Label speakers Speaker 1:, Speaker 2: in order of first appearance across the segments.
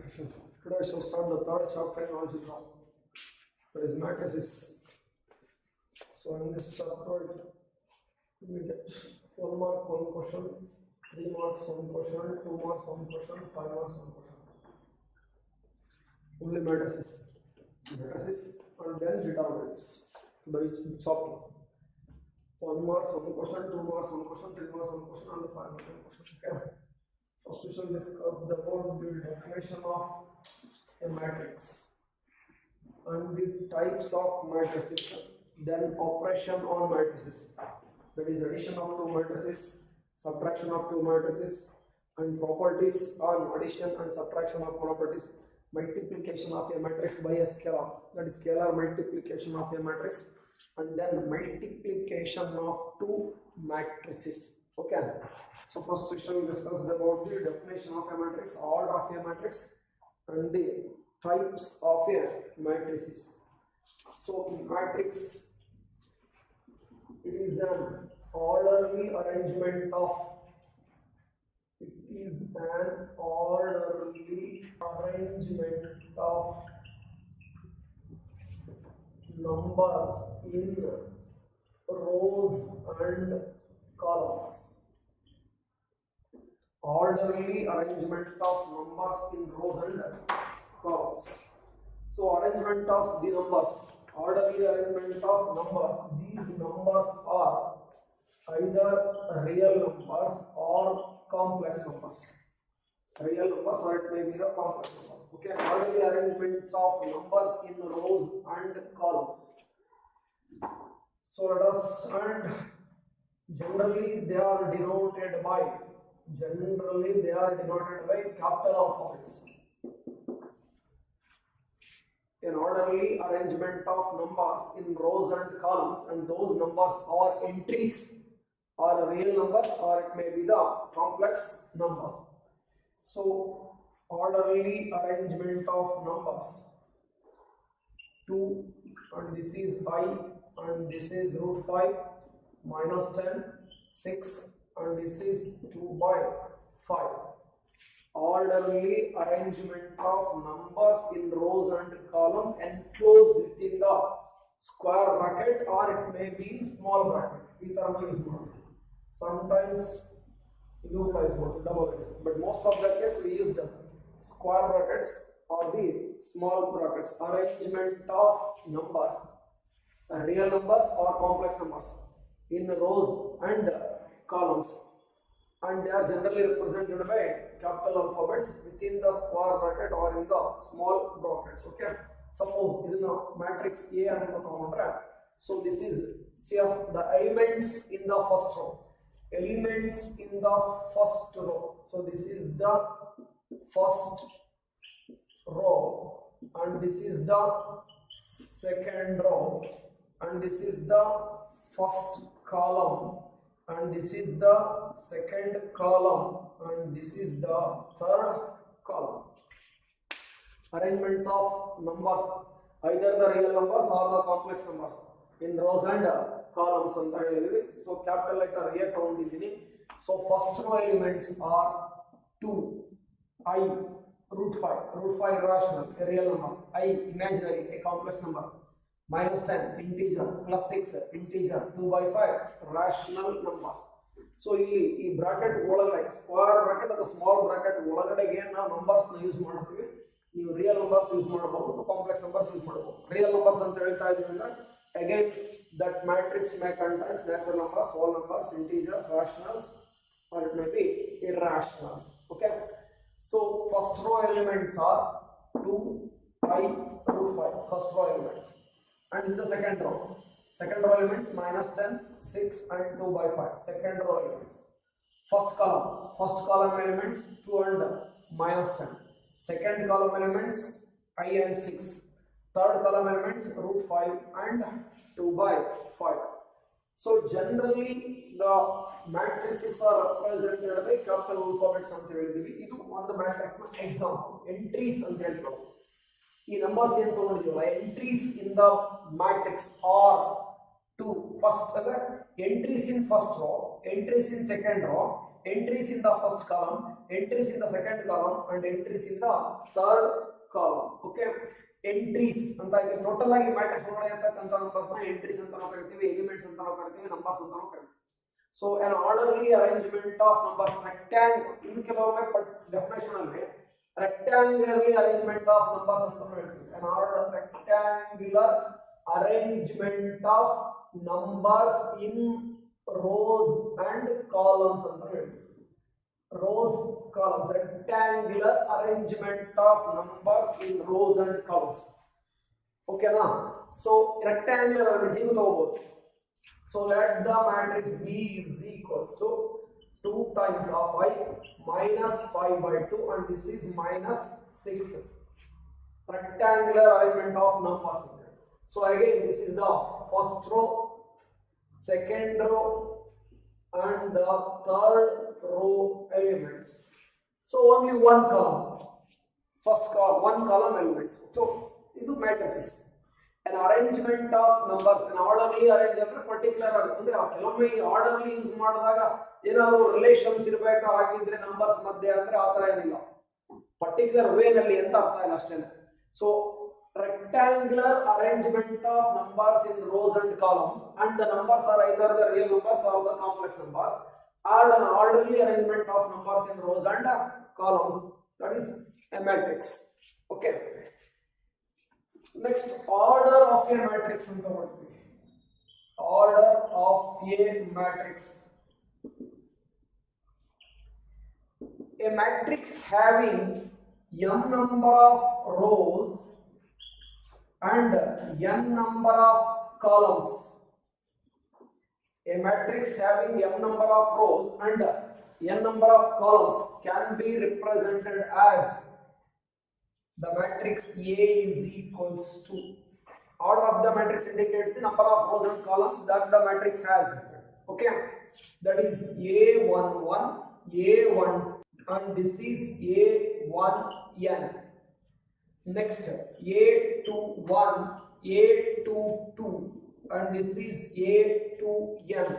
Speaker 1: Today I shall start the third chapter in algebra, that is matrices. So in this chapter we get 1 mark 1 question, 3 marks 1 question, 2 marks 1 question, 5 marks 1 question. Only matrices and then determinants to the chapter. 1 mark 1 question, 2 marks 1 question, 3 marks 1 question, and 5 marks 1 question. Okay. First we shall discuss the definition of a matrix and the types of matrices, then operation on matrices, that is addition of two matrices, subtraction of two matrices, and properties on addition and subtraction of properties, multiplication of a matrix by a scalar, that is scalar multiplication of a matrix, and then multiplication of two matrices. Okay, so first we shall discuss about the definition of a matrix, order of a matrix, and the types of a matrices. So matrix, it is an orderly arrangement of numbers in rows and columns. Orderly arrangement of numbers in rows and columns. So arrangement of the numbers, orderly arrangement of numbers. These numbers are either real numbers or complex numbers. Real numbers, or it may be the complex numbers. Okay, orderly arrangements of numbers in rows and columns. So let us, and generally they are denoted by capital alphabets. An orderly arrangement of numbers in rows and columns, and those numbers are entries, or real numbers, or it may be the complex numbers. So orderly arrangement of numbers, 2, and this is I, and this is root 5 minus 10, 6, and this is 2 by 5. Orderly arrangement of numbers in rows and columns enclosed within the square bracket, or it may be in small bracket. Sometimes double X, but most of the case we use the square brackets or the small brackets. Arrangement of numbers, real numbers or complex numbers, in rows and columns, and they are generally represented by capital alphabets within the square bracket or in the small brackets. Okay, suppose in the matrix A and the so this is the elements in the first row. So this is the first row, and this is the second row, and this is the first column, and this is the second column, and this is the third column. Arrangements of numbers, either the real numbers or the complex numbers, in rows and columns. So capital letter A ತಗೊಂಡಿದ್ದೀನಿ. So first row elements are 2, I, root 5 irrational, a real number, I imaginary, a complex number, minus 10 integer, plus 6 integer, 2 by 5 rational numbers. So ಈ bracket ಒಳಗಡೆ square bracket ಅಥವಾ small bracket ಒಳಗಡೆಗೆ ನಾವು numbers ನ use ಮಾಡ್ತೀವಿ. ನೀವು real numbers use ಮಾಡಬಹುದು ಅಥವಾ complex numbers ಯೂಸ್ ಮಾಡಬಹುದು. real numbers ಅಂತ ಹೇಳ್ತಾ ಇದೀವಿ ಅಂದ್ರೆ again that matrix may contain natural numbers, whole numbers, integers, rationals, or it may be irrationals. Okay, so first row elements are 2, I, root 5, first row elements, and this is the second row elements, minus 10, 6, and 2 by 5, second row elements. First column elements 2 and minus 10, second column elements I and 6, third column elements root 5 and 2 by 5. So generally the matrices are represented by capital alphabets ಅಂತ ಹೇಳಿದ್ವಿ. ಇದು ಒಂದು matrix ನ example. Entries ಅಂತ ಹೇಳ್ತೀವಿ. ಈ numbers ಏನು ತಗೊಂಡಿದ್ದೀವಲ್ಲ, entries in the matrix are 2. First ಅಂದ್ರೆ entries in first row, entries in second row, entries in the first column, entries in the second column, and entries in the third column. Okay, entries ಅಂತ ಇದೆ. Total ಆಗಿ matrix ಒಳಗಡೆ ಇರತಕ್ಕಂತ numbers ನ entries ಅಂತ ನಾವು ಕರಿತೀವಿ, ಎಲಿಮೆಂಟ್ಸ್ ಅಂತ ನಾವು ಕರಿತೀವಿ, ನಂಬರ್ಸ್ ಅಂತ ನಾವು ಕರಿತೀವಿ. So an orderly arrangement of numbers, rectangle, in ಕೆಲವೊಮ್ಮೆ definition ಅಲ್ಲಿ rectangularly arrangement of numbers ಅಂತ ಹೇಳ್ತೀವಿ. An order rectangular arrangement of numbers in rows and columns ಅಂತ ಹೇಳ್ತೀವಿ. Rows, columns, rectangular arrangement of numbers in rows and columns. Okay na? So rectangular arrangement ಹೀಗೆ ತಗೋಬಹುದು. So let the matrix B is equals to 2 times of I minus 5 by 2, and this is minus 6. Rectangular arrangement of numbers. So again this is the first row, second row, and the third row elements. So only one column, first column, one column elements. So ಇದು matrices. An arrangement of numbers, an orderly arrangement, particular ಅಂದ್ರೆ ಕೆಲವೊಮ್ಮೆ orderly use ಮಾಡಿದಾಗ ಏನಾದ್ರು relations ಇರಬೇಕು ಹಾಗಿದ್ರೆ numbers ಮಧ್ಯೆ ಅಂದ್ರೆ ಆ ತರ ಏನಿಲ್ಲ, ಪರ್ಟಿಕ್ಯುಲರ್ ವೇ ನಲ್ಲಿ ಅಂತ ಅರ್ಥ ಇಲ್ಲ ಅಷ್ಟೇನೆ. So rectangular arrangement of numbers in rows and columns, and the numbers are either the real numbers or the complex numbers, or an orderly arrangement of numbers in rows and columns, that is a matrix. Okay, next, order of a matrix anta ಮಾಡ್ತೀವಿ. Order of a matrix. A matrix having m number of rows and n number of columns. A matrix having m number of rows and n number of columns can be represented as the matrix A is equals to, order of the matrix indicates the number of rows and columns that the matrix has. Okay, that is A11, A1, and this is A1n. Next, A21, A22, and this is A2n.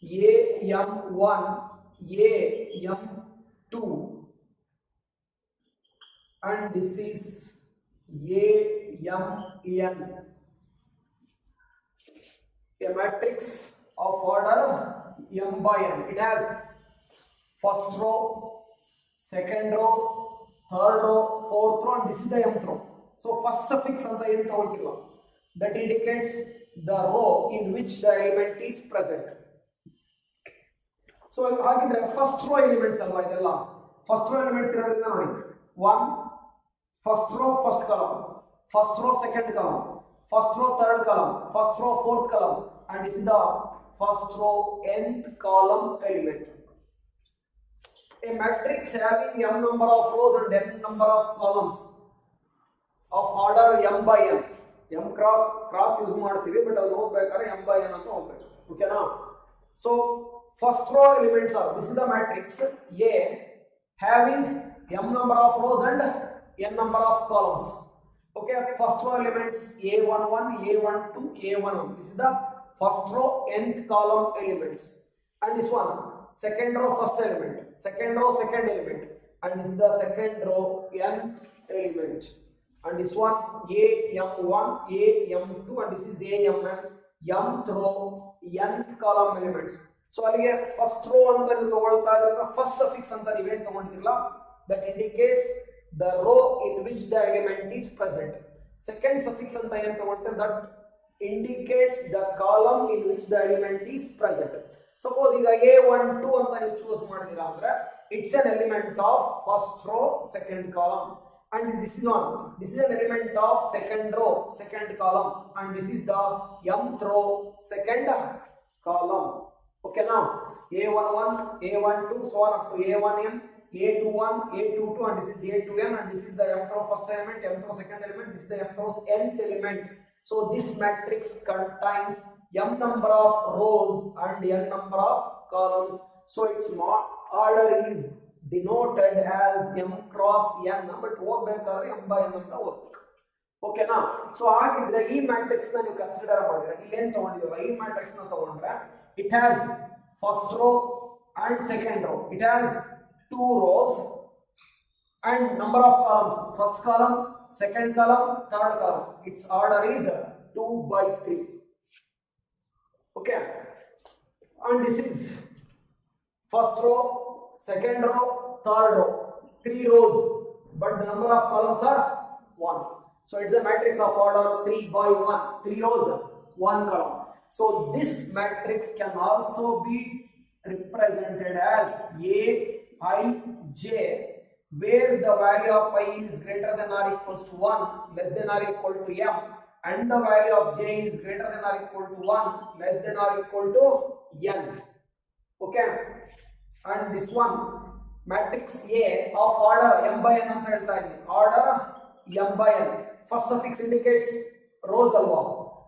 Speaker 1: AM1, AM2, and this is AMN. A matrix of order m by n. It has first row, second row, third row, fourth row, and this is the mth row. So first suffix anta ಏನು ತಗೊಳ್ತಿಲ್ಲ, that indicates the row in which the element is present. So ಹಾಗಿದ್ರೆ first row elements ಅಲ್ವಾ ಇದೆಲ್ಲ, first row elements ಇರೋದ್ರಿಂದ ನೋಡಿ 1 first row first column, first row second column, first row third column, first row fourth column, and this is the first row nth column element. A matrix having m number of rows and n number of columns of order m by n. m cross use ಮಾಡ್ತೀವಿ, but ಅದನ್ನ ಓದಬೇಕಾದ್ರೆ m by n ಅಂತ ಓದಬೇಕು. ಓಕೆನಾ? So first row elements are, this is the matrix A having m number of rows and n number of columns. Okay, first row elements A11, A12, A11. This is the first row nth column elements, and this one second row first element, second row second element, and this is the second row nth element, and this one AM1, AM2, and this is AMN, mth row nth column elements. So ಅಲ್ಲಿಗೆ first row ಅಂತ ನೀವು ತಗೊಳ್ತಾ ಇದ್ರೆ first suffix ಅಂತ ನೀವೇನು ತಗೊಂಡಿರಲ್ಲ, that indicates the row in which the element is present. Second suffix anta ಏನು ತಗೊಳ್ತಾರೆ, that indicates the column in which the element is present. Suppose ಈಗ A12 ಅಂತ ನೀವು ಚೂಸ್ ಮಾಡಿದಿರಾ ಅಂದ್ರೆ it's an element of first row second column, and this is an element of second row second column, and this is the mth row second column. Okay, now A11, A12, so on up to A1n, A21, A22, and this is A2n, and this is the mth row first element, mth row second element, this is the mth row nth element. So this matrix contains m number of rows and n number of columns. So its order is denoted as m cross n, but ಓದಬೇಕಾದ್ರೆ m by n ಅಂತ ಓದಬೇಕು. ಓಕೆನಾ? So ಹಾಗಿದ್ರೆ ಈ matrix ನ ನೀವು consider ಮಾಡಿದ್ರೆ ಇಲ್ಲಿ ಏನು ತಗೊಂಡಿದ್ದೀರಾ, ಈ ಮ್ಯಾಟ್ರಿಕ್ಸ್ ನ ತಗೊಂಡ್ರೆ it has first row and second row. It has 2 rows and number of columns, first column, second column, third column. Its order is 2 by 3. Okay, and this is first row, second row, third row, 3 rows, but the number of columns are 1. So it's a matrix of order 3 by 1, 3 rows, 1 column. So this matrix can also be represented as A, I, J, where the value of I is greater than or equals to 1, less than or equal to M, and the value of J is greater than or equal to 1, less than or equal to N. Okay, and this one matrix A of order M by N anta helta idini, order M by N. First suffix indicates rows alva.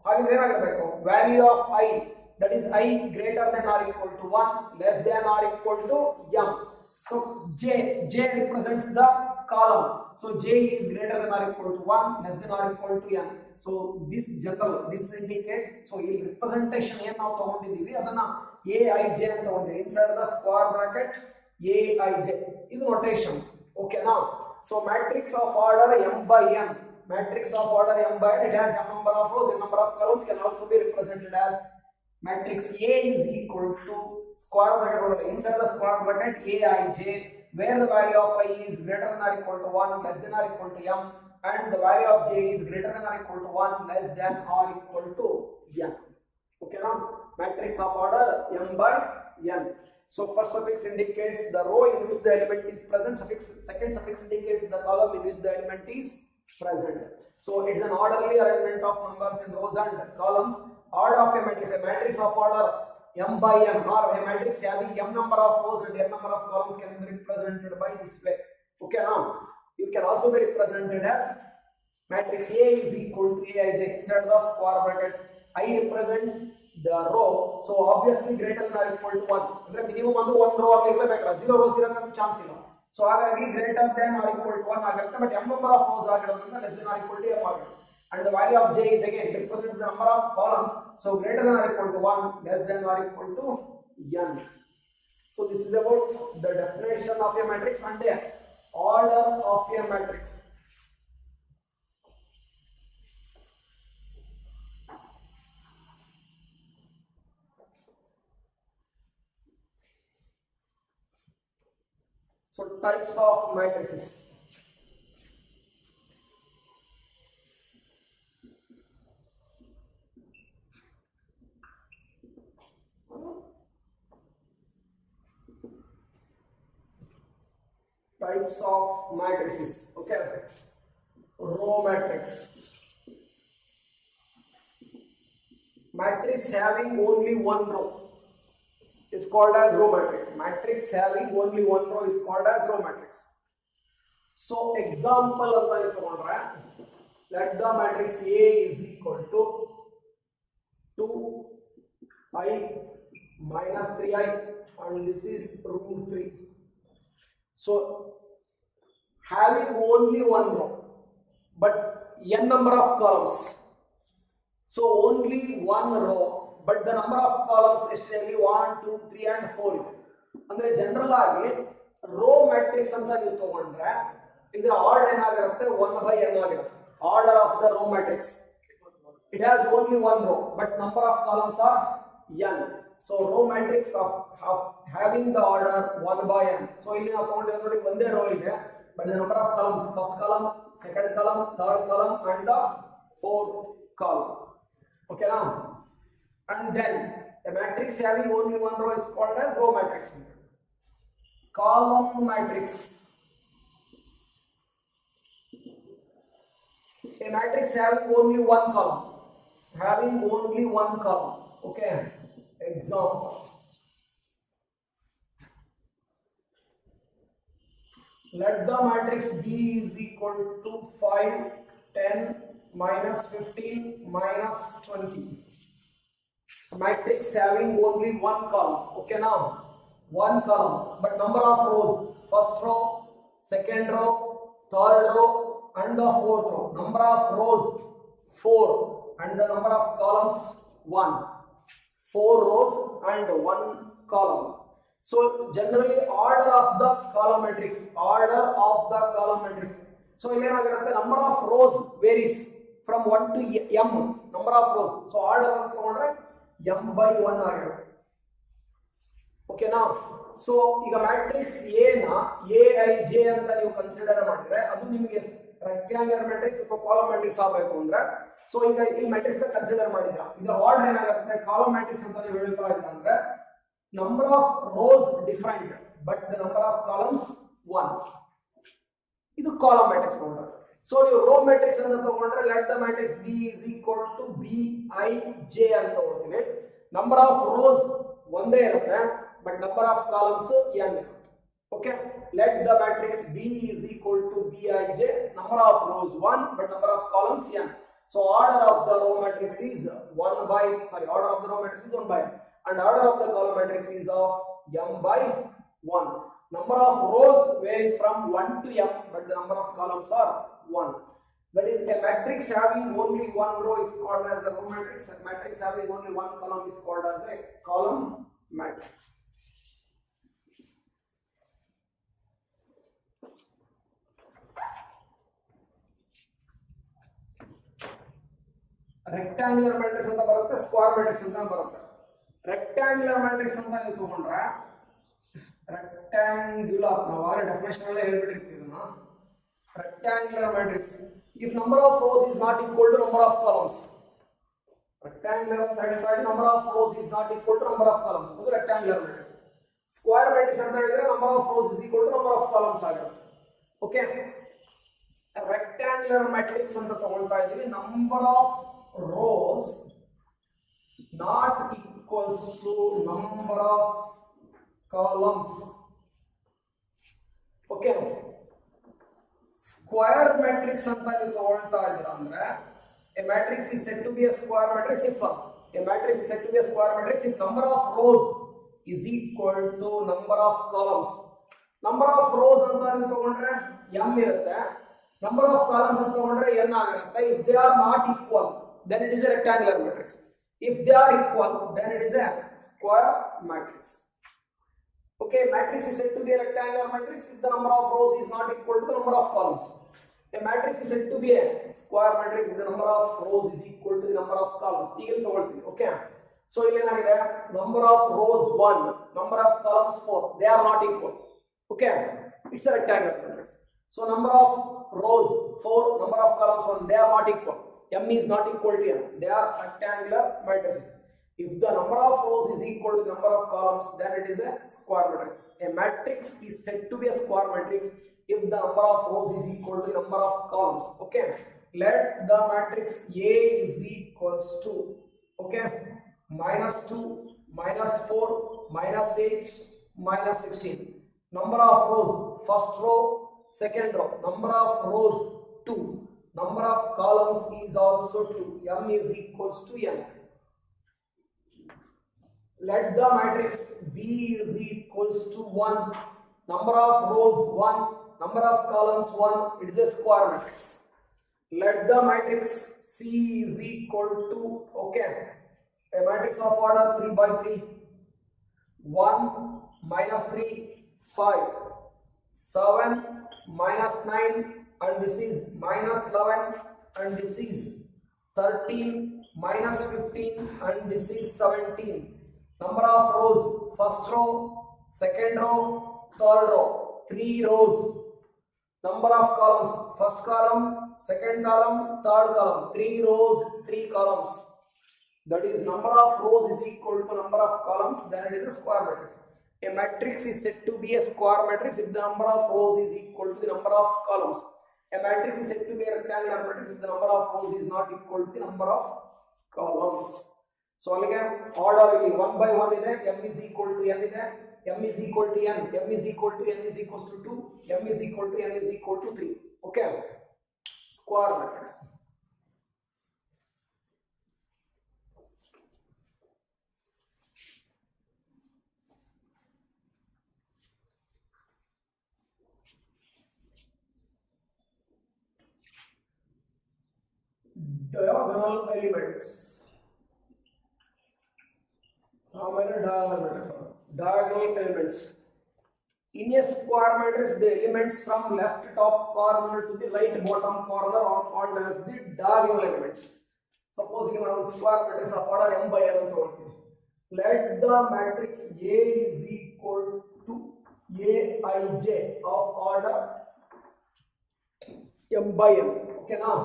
Speaker 1: Hagidre enagirbeku, value of I, that is I greater than or equal to 1, less than or equal to M. So J represents the column. So J is greater than or equal to 1, less than or equal to N. So this general, this indicates, so in representation ಏನು ನಾವು ತಗೊಂಡಿದ್ದೀವಿ ಅದನ್ನ AIJ ಅಂತ ತಗೊಂಡಿದ್ದೀವಿ. Inside the square bracket AIJ ಇದು notation. Okay now, so matrix of order M by N, matrix of order M by N, it has m number of rows, n number of columns, can also be represented as matrix A is equal to square bracket, inside the square bracket AIJ, where the value of I is greater than or equal to 1, less than or equal to M, and the value of J is greater than or equal to 1, less than or equal to N. Okay now, matrix of order M by N. So first suffix indicates the row in which the element is present, second suffix indicates the column in which the element is present. So it's an orderly arrangement of numbers in rows and columns. Order of a matrix of order M by M, or a matrix having m number of rows and n number of columns can be represented by this way. Okay now, it can also be represented as matrix A is equal to Aij, inside the square bracket I represents the row, so obviously greater than or equal to 1, ಅಂದ್ರೆ minimum ಅಂದ್ರೆ 1 row ಅಲ್ಲಿ ಇರಬೇಕಲ್ಲ, 0 rows ಇರಕ್ಕೆ chance ಇಲ್ಲ. So ಹಾಗಾಗಿ greater than or equal to 1 ಆಗುತ್ತೆ, but m number of rows ಆಗಿರೋದ್ರಿಂದ less than or equal to m ಆಗುತ್ತೆ. And the value of J is again represents the number of columns, so greater than or equal to 1, less than or equal to N. So this is about the definition of a matrix and the order of a matrix. So types of matrices. Types of matrices. Okay, row matrix. Matrix having only one row is called as row matrix. Matrix having only one row is called as row matrix. So example anta ittondre, let the matrix A is equal to 2i minus 3i and this is root 3. So having only one row but n number of columns, so only one row but the number of columns is really 1 2 3 and 4 ಇದೆ. ಅಂದ್ರೆ general ಆಗಿ rho matrix ಅಂತ ನೀವು ತಗೊಂಡ್ರೆ ಇದರ order ಏನಾಗಿರುತ್ತೆ 1 by n ಆಗಿರುತ್ತೆ. Order of the rho matrix, it has only one row but number of columns are n. So row matrix of having the order 1 by n. So ಇಲ್ಲಿ ನಾವು ತಗೊಂಡಿರೋ ನೋಡಿ ಒಂದೇ ರೋ ಇದೆ but the number of columns, first column, second column, third column and the fourth column. Okay now, and then a matrix having only one row is called as row matrix. Column matrix. A matrix having only one column, having only one column. Okay, example. Let the matrix B is equal to 5 10 minus 15 minus 20. A matrix having only one column. Okay now, one column but number of rows, first row, second row, third row and the fourth row. Number of rows 4 and the number of columns 1. 4 rows and 1 column. So generally order of the column matrix, so ಇಲ್ಲಿ ಏನಾಗಿರುತ್ತೆ, number of rows varies from 1 to m, number of rows. So order ಅಂತ ತಗೊಂಡ್ರೆ m by 1 ಆಗಿರುತ್ತೆ. ಓಕೆನಾ? So ಈಗ matrix A ನ aij ಅಂತ ನೀವು ಕನ್ಸಿಡರ್ ಮಾಡಿದ್ರೆ ಅದು ನಿಮಗೆ ರೆಕ್ಟಾಂಗ್ಯುಲರ್ ಮ್ಯಾಟ್ರಿಕ್ಸ್ ಅಥವಾ ಕಾಲಮ್ ಮ್ಯಾಟ್ರಿಕ್ಸ್ ಆಗಬೇಕು ಅಂದ್ರೆ, ಸೊ ಈಗ ಈ ಮ್ಯಾಟ್ರಿಕ್ಸ್ ನ ಕನ್ಸಿಡರ್ ಮಾಡಿದ್ರ ಇದರ ಆರ್ಡರ್ ಏನಾಗುತ್ತೆ, ಕಾಲಮ್ ಮ್ಯಾಟ್ರಿಕ್ಸ್ ಅಂತ ನೀವು ಹೇಳ್ತಾ ಇದ್ದೀರಾ ಅಂದ್ರೆ number of rows different but the number of columns 1, ಇದು ಕಾಲಮ್ ಮ್ಯಾಟ್ರಿಕ್ಸ್ ತಗೊಂಡ್ರೆ. ಸೊ ನೀವು ರೋ ಮ್ಯಾಟ್ರಿಕ್ಸ್ ಅಂತ ತಗೊಂಡ್ರೆ let the matrix b is equal to bij ಅಂತ ತಗೊಳ್ತೀವಿ. ನಂಬರ್ ಆಫ್ ರೋಸ್ ಒಂದೇ ಇರುತ್ತೆ but number of columns n ಇರುತ್ತೆ. Okay, let the matrix b is equal to bij, number of rows 1 but number of columns n. So order of the row matrix is 1 by, order of the row matrix is 1 by, and order of the column matrix is of m by 1. Number of rows varies from 1 to m but the number of columns are 1. That is, a matrix having only one row is called as a row matrix. A matrix having only one column is called as a column matrix. Rectangular matrix anta barutte, square matrix anta barutte. Rectangular matrix anta ನೀವು ತಗೊಂಡ್ರೆ rectangular ನಾವು ಆರೆ definition ಅಲ್ಲೇ ಹೇಳ್ಬಿಟ್ಟಿರ್ತೀವಿ ಇದನ್ನ. Rectangular matrix, if number of rows is not equal to number of columns, rectangular ಅಂತ ಹೇಳಿದಾಗ number of rows is not equal to number of columns, ಅದು rectangular matrix. Square matrix ಅಂತ ಹೇಳಿದ್ರೆ number of rows is equal to number of columns ಆಗಿರುತ್ತೆ. Okay, rectangular matrix ಅಂತ ತಗೊಳ್ತಾ ಇದೀವಿ, number of rows not equals to number of columns. Okay, square matrix anta ನೀವು ತಗೊಳ್ತಾ ಇದ್ದೀರಾ ಅಂದ್ರೆ a matrix is said to be a square matrix if number of rows is equal to number of columns. Number of rows ಅಂತ ನೀವು ತಗೊಂಡ್ರೆ m ಇರುತ್ತೆ, number of columns ಅಂತ ತಗೊಂಡ್ರೆ n ಆಗಿರುತ್ತೆ. If they are not equal then it is a rectangular matrix. If they are equal then it is a square matrix. Okay, matrix is said to be a rectangular matrix if the number of rows is not equal to the number of columns. A matrix is said to be a square matrix if the number of rows is equal to the number of columns. ಈಗ ಇಲ್ಲಿ ತಗೊಳ್ತೀವಿ. Okay, so ಇಲ್ಲಿ ಏನಾಗಿದೆ, number of rows 1, number of columns 4, they are not equal. Okay, it's a rectangular matrix. So number of rows 4, number of columns 1, they are not equal. M is not equal to n, they are rectangular matrices. If the number of rows is equal to the number of columns then it is a square matrix. A matrix is said to be a square matrix if the number of rows is equal to the number of columns. Okay, let the matrix A is equals to, okay, -2, -4, -8, -16. Number of rows, first row, second row. Number of rows 2. Number of columns is also 2. M is equals to n. Let the matrix B is equals to 1. Number of rows 1. Number of columns 1. It is a square matrix. Let the matrix C is equal to, okay, a matrix of order 3 by 3. 1, -3, 5, 7, -9, and this is -11, and this is 13, -15, and this is 17. Number of rows, first row, second row, third row, 3 rows. Number of columns, first column, second column, third column, 3 rows, 3 columns. That is, number of rows is equal to number of columns, then it is a square matrix. A matrix is said to be a square matrix if the number of rows is equal to the number of columns. A matrix is said to be a rectangular matrix if the number of rows is not equal to the number of columns. So again, order ಇಲ್ಲಿ 1 by 1 ಇದೆ, m is equal to n ಇದೆ, m is equal to n, m is equal to n is equals to 2, m is equal to n is equal to 3. Okay, square matrix. Diagonal elements. How many diagonal matrix? diagonal elements. In a square matrix, the elements from left top corner to the right bottom corner are called as the diagonal elements. Suppose you have a square matrix of order m by n. Let the matrix A is equal to Aij of order m by n. Okay now,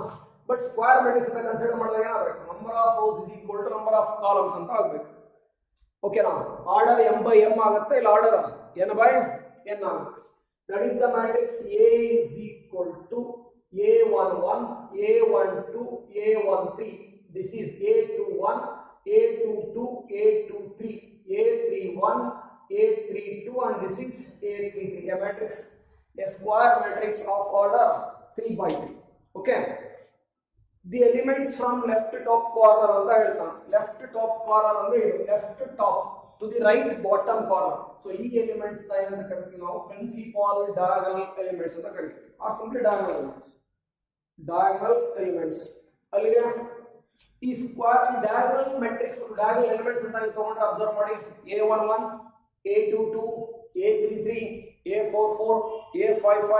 Speaker 1: but square matrix ಅಂತ consider ಮಾಡಿದಾಗ ಏನಾಗಬೇಕು, number of rows is equal to number of columns ಅಂತ ಆಗಬೇಕು. Okay now, order m by m ಆಗುತ್ತೆ, ಇಲ್ಲ order n by n ಆಗುತ್ತೆ. That is the matrix A is equal to A11, A12, A13. This is A21, A22, A23, A31, A32, and this is A33. A matrix, a square matrix of order 3 by 3. Okay. The elements from left top corner ಅಂತ ಹೇಳ್ತಾನೆ. Left top corner ಅಂದ್ರೆ ಇದು, left top to the right bottom corner. So ಈ elements ನ ಏನಂತ ಕರಿತೀವಿ ನಾವು, principal diagonal elements ಅಂತ ಕರಿತೀವಿ, or simply diagonal elements. Diagonal elements. ಅಲ್ಲಿಗೆ ಈ square diagonal matrix diagonal elements ಅಂತ ನೀವು ತಗೊಂಡ್ರೆ ಅಬ್ಸರ್ವ್ ಮಾಡಿ, A11, A22, A33, A44, A55,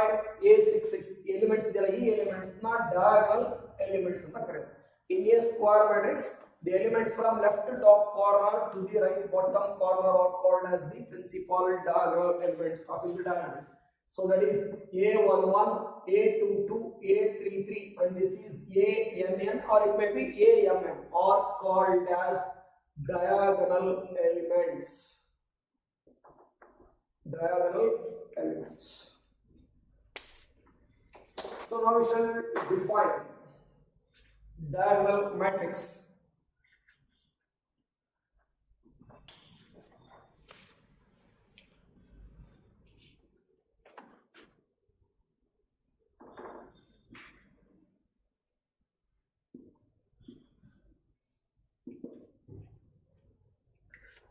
Speaker 1: A66 elements ಇದೆಲ್ಲ, ಈ elements ನ diagonal elements ಅಂತ ಕರೀತಾರೆ. In a square matrix, the elements from left top corner to the right bottom corner are called as the principal diagonal elements, or simply diagonals. So that is A11, A22, A33, and this is ANN, or it may be AMN, are called as diagonal elements. Diagonal elements. So now we shall define diagonal matrix.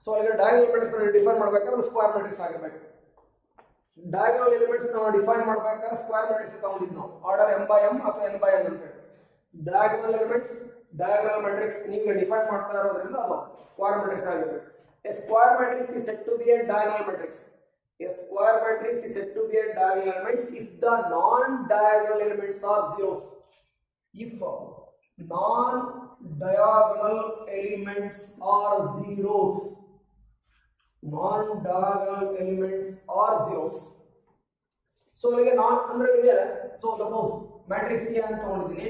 Speaker 1: So ಈಗ diagonal matrix ಅನ್ನು define ಮಾಡಬೇಕಾದ್ರೆ square matrix ಆಗಿರಬೇಕು. diagonal elements ನಾವು define ಮಾಡಬೇಕಾದ್ರೆ square matrix ತಗೊಂಡಿದ್ದು ನಾವು, order m by m ಅಥವಾ n by n ಅಂತ ಹೇಳಿ. diagonal elements, diagonal matrix ನೀವು ಡಿಫೈನ್ ಮಾಡ್ತಾ ಇರೋದ್ರಿಂದ ಅದು ಸ್ಕ್ವೇರ್ ಮ್ಯಾಟ್ರಿಕ್ಸ್ ಆಗಿರಬೇಕು. A square matrix is said to be a diagonal matrix. A square matrix is said to be a diagonal elements if the non-diagonal elements are zeros. If non-diagonal elements are zeros, non-diagonal elements are zeros. So like non ಅಂದ್ರೆ ಈಗ, so suppose matrix A ಅಂತ ತಗೊಂಡಿದ್ದೀನಿ,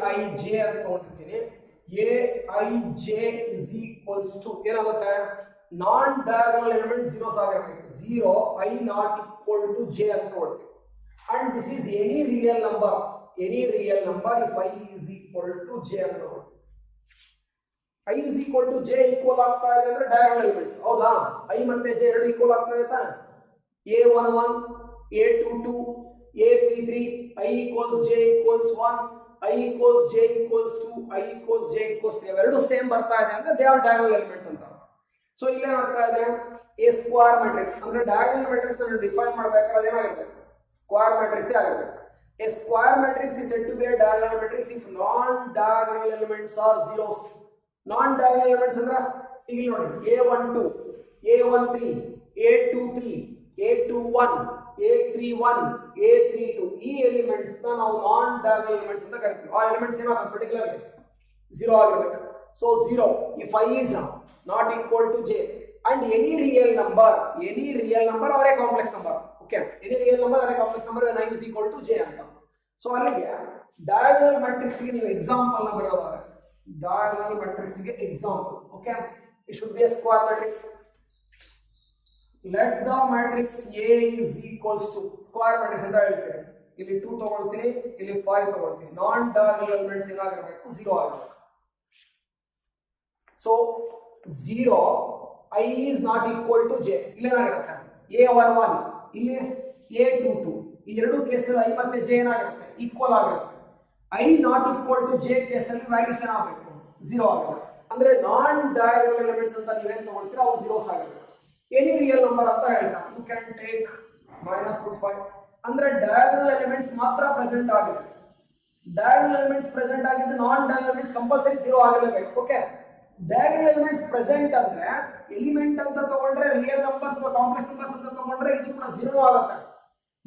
Speaker 1: Aij ಅಂತ ತಗೊಂಡಿದ್ದೀನಿ, Aij is equals to ಏನಾಗುತ್ತೆ, ನಾನ್ diagonal element zeros ಆಗಿರಬೇಕು. 0 I not equal to j ಅಂತ ತಗೊಳ್ತೀವಿ, and this is any real number if I is equal to j ಅಂತ ತಗೊಳ್ತೀವಿ. I is equal to j equal ಆಗ್ತಾ ಇದೆ ಅಂದ್ರೆ ಡಯಾಗೋನಲ್ ಎಲಿಮೆಂಟ್ಸ್, ಹೌದಾ? I ಮತ್ತೆ j ಎರಡು ಈಕ್ವಲ್ ಆಗ್ತಾ ಇದೆ ತಾನೆ. A11, A22, A33, I equals j equals 1, I equals j equals 2, I equals j equals 3, ಅವೆರಡು ಸೇಮ್ ಬರ್ತಾ ಇದೆ ಅಂದ್ರೆ ದೇ ಆರ್ ಡಯಾಗೋನಲ್ ಎಲಿಮೆಂಟ್ಸ್ ಅಂತ. ಸೊ ಇಲ್ಲಿ ಏನಾಗ್ತಾ ಇದೆ, ಎ ಸ್ಕ್ವೇರ್ ಮ್ಯಾಟ್ರಿಕ್ಸ್ ಅಂದ್ರೆ ಡಯಾಗೋನಲ್ ಮ್ಯಾಟ್ರಿಕ್ಸ್ ಅನ್ನು ಡಿಫೈನ್ ಮಾಡಬೇಕಾದ್ರೆ ಏನಾಗಿರಬೇಕು, ಸ್ಕ್ವೇರ್ ಮ್ಯಾಟ್ರಿಕ್ಸ್ ಆಗಿರಬೇಕು. A square matrix is said to be a diagonal matrix if non diagonal elements are zeros. Non diagonal elements ಅಂದ್ರೆ ಇಲ್ಲಿ ನೋಡಿ, A12, A13, A23, A21, A31, A32, ಈ elements ನ ನಾವು ನಾನ್ ಡಯಾಗೋನಲ್ ಎಲಿಮೆಂಟ್ಸ್ ಅಂತ ಕರಿತೀವಿ. ಆ ಎಲಿಮೆಂಟ್ಸ್ ಏನಾಗುತ್ತೆ, ಪರ್ಟಿಕ್ಯುಲರ್ಲಿ 0 ಆಗಿರಬೇಕು. So 0 if I is not equal to j, and any real number or a complex number, okay, any real number or a complex number when I is equal to j ಅಂತ. So ಅಲ್ಲಿಗೆ diagonal matrix ಗೆ ನೀವು example ನ ಬರೆಯೋದಾದ್ರೆ, diagonal matrix ಗೆ example, okay, it should be A square matrix. Let the matrix A is equals to square matrix ಅಂತ ಹೇಳ್ತೇವೆ. ಇಲ್ಲಿ 2 ತಗೊಳ್ತೀನಿ, ಇಲ್ಲಿ 5 ತಗೊಳ್ತೀನಿ. ನಾನ್ ಡಯಾಗೋನಲ್ ಎಲಿಮೆಂಟ್ಸ್ ಏನಾಗಿರಬೇಕು, 0 ಆಗಿರಬೇಕು. So 0 I is not equal to j, ಇಲ್ಲಿ ಏನಾಗಿರುತ್ತೆ, A11 ಇಲ್ಲಿ A22, ಈ ಎರಡು ಕೇಸಲ್ಲಿ I ಮತ್ತೆ j ಏನಾಗಿರುತ್ತೆ, ಈಕ್ವಲ್ ಆಗಿರುತ್ತೆ. I not equal to j ಕೇಸಲ್ಲಿ ವ್ಯಾಲ್ಯೂಸ್ ಏನಾಗಬೇಕು, 0 ಆಗಿರುತ್ತೆ. ಅಂದ್ರೆ ನಾನ್ ಡಯಾಗೋನಲ್ ಎಲಿಮೆಂಟ್ಸ್ ಅಂತ ನೀವೇನ್ ತಗೊಳ್ತೀರಾ ಅವು zeros ಆಗಿರುತ್ತೆ. ಎನಿ ರಿಯಲ್ ನಂಬರ್ ಅಂತ ಹೇಳ್ತಾರೆ, ಯು ಕ್ಯಾನ್ ಟೇಕ್ -5 ಅಂದ್ರೆ ಡಯಾಗೋನಲ್ ಎಲಿಮೆಂಟ್ಸ್ ಮಾತ್ರ ಪ್ರೆಸೆಂಟ್ ಆಗಿದೆ. ಡಯಾಗೋನಲ್ ಎಲಿಮೆಂಟ್ಸ್ ಪ್ರೆಸೆಂಟ್ ಆಗಿದ್ದು ನಾನ್ ಡಯಾಗೋನಲ್ ಎಲಿಮೆಂಟ್ಸ್ ಕಂಪಲ್ಸರಿ 0 ಆಗಿರಬೇಕು. ಓಕೆ, ಡಯಾಗನಲ್ ಎಲಿಮೆಂಟ್ಸ್ ಪ್ರೆಸೆಂಟ್ ಅಂದ್ರೆ ಎಲಿಮೆಂಟ್ ಅಂತ ತಗೊಂಡ್ರೆ ರಿಯಲ್ ನಂಬರ್ಸ್ ಅಥವಾ ಕಾಂಪ್ಲೆಕ್ಸ್ ನಂಬರ್ಸ್ ಅಂತ ತಗೊಂಡ್ರೆ ಇದು ಕೂಡ 0 ಆಗುತ್ತೆ.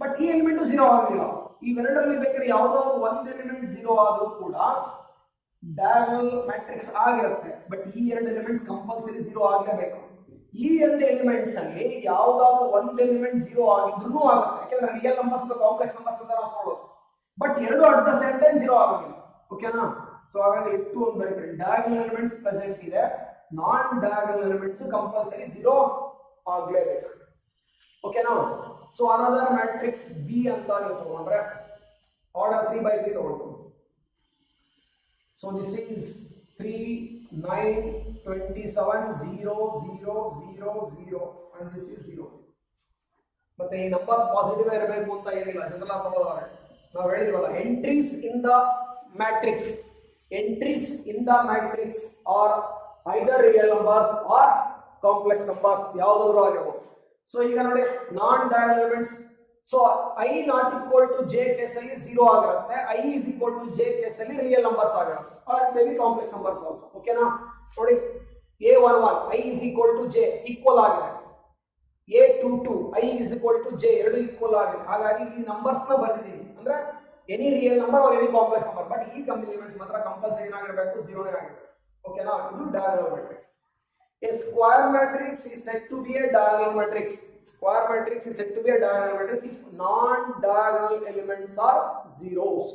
Speaker 1: ಬಟ್ ಈ ಎಲಿಮೆಂಟ್ 0 ಆಗಿಲ್ಲ. ಇವೆರಡರಲ್ಲಿ ಬೇಕಾದ್ರೆ ಯಾವುದೋ ಒಂದು ಎಲಿಮೆಂಟ್ 0 ಆದ್ರೂ ಕೂಡ ಡಯಾಗನಲ್ ಮ್ಯಾಟ್ರಿಕ್ಸ್ ಆಗಿರುತ್ತೆ. ಬಟ್ ಈ ಎರಡು ಎಲಿಮೆಂಟ್ಸ್ ಕಂಪಲ್ಸರಿ 0 ಆಗಲೇಬೇಕು. ಈ ಎರಡು ಎಲಿಮೆಂಟ್ಸ್ ಅಲ್ಲಿ ಯಾವ್ದಾದ್ರು ಒಂದು ಎಲಿಮೆಂಟ್ 0 ಆಗಿದ್ರು ಆಗುತ್ತೆ, ಯಾಕಂದ್ರೆ ರಿಯಲ್ ನಂಬರ್ಸ್ ಅಥವಾ ಕಾಂಪ್ಲೆಕ್ಸ್ ನಂಬರ್ಸ್ ಅಂತ ನಾವು ತಗೊಳ್ಳೋದು. ಬಟ್ ಎರಡು ಅಟ್ ದ ಸೇಮ್ ಟೈಮ್ 0 ಆಗೋದಿಲ್ಲ. ಓಕೆನಾ? ಸೊ ಹಾಗಾಗಿ ಇಟ್ಟು ಒಂದು ಬರೀತಾರೆ ಡಯಾಗನಲ್ ಎಲಿಮೆಂಟ್ಸ್ ಪ್ರೆಸೆಂಟ್ ಇದೆ, ನಾನ್ ಡಯಾಗನಲ್ ಎಲಿಮೆಂಟ್ಸ್ ಕಂಪಲ್ಸರಿ 0 ಆಗಲೇಬೇಕು. ಓಕೆನಾ? ಸೊ ಅನದರ್ ಮ್ಯಾಟ್ರಿಕ್ಸ್ ಬಿ ಅಂತ ನೀವು ತಗೊಂಡ್ರೆ ಆರ್ಡರ್ 3 by 3 ತಗೊಳ್ತೀವಿ. So this is 3 9 27 0 0 0 0 and this is 0. ಮತ್ತೆ ಈ ನಂಬರ್ ಪಾಸಿಟಿವ್ ಇರಬೇಕು ಅಂತ ಏನಿಲ್ಲ, ಜನರಲ್ ಆಗಿ ತಗೊಳ್ಳೋದಾದ್ರೆ ನಾವು ಹೇಳಿದ್ವಲ್ಲ, entries in the matrix are either real numbers or complex numbers ಯಾವುದಾದ್ರು ಆಗಿರ್ಬೋದು. ಸೊ ಈಗ ನೋಡಿ non diagonal elements, so I not equal to J case ಅಲ್ಲಿ 0 ಆಗಿರುತ್ತೆ, I is equal to J case ಅಲ್ಲಿ ರಿಯಲ್ ನಂಬರ್ಸ್ ಆಗಿರುತ್ತೆ, or maybe complex numbers also. ಓಕೆನಾ? ನೋಡಿ a11 I is equal to J equal ಆಗಿದೆ, a22 I is equal to J ಎರಡು equal ಆಗಿದೆ. ಹಾಗಾಗಿ ಈ ನಂಬರ್ಸ್ ನ ಬರ್ತಿದ್ದೀನಿ ಅಂದ್ರೆ any real number R any complex number, but ಈ ಎಲಿಮೆಂಟ್ಸ್ ಮಾತ್ರ ಕಂಪಲ್ಸರಿ ಏನಾಗಿರಬೇಕು 0 ಆಗಿರಬೇಕು. ಓಕೆನಾ? ಇದು diagonal matrix. A square matrix is said to be a diagonal matrix. Square matrix is said to be a diagonal matrix if non-diagonal elements are zeros.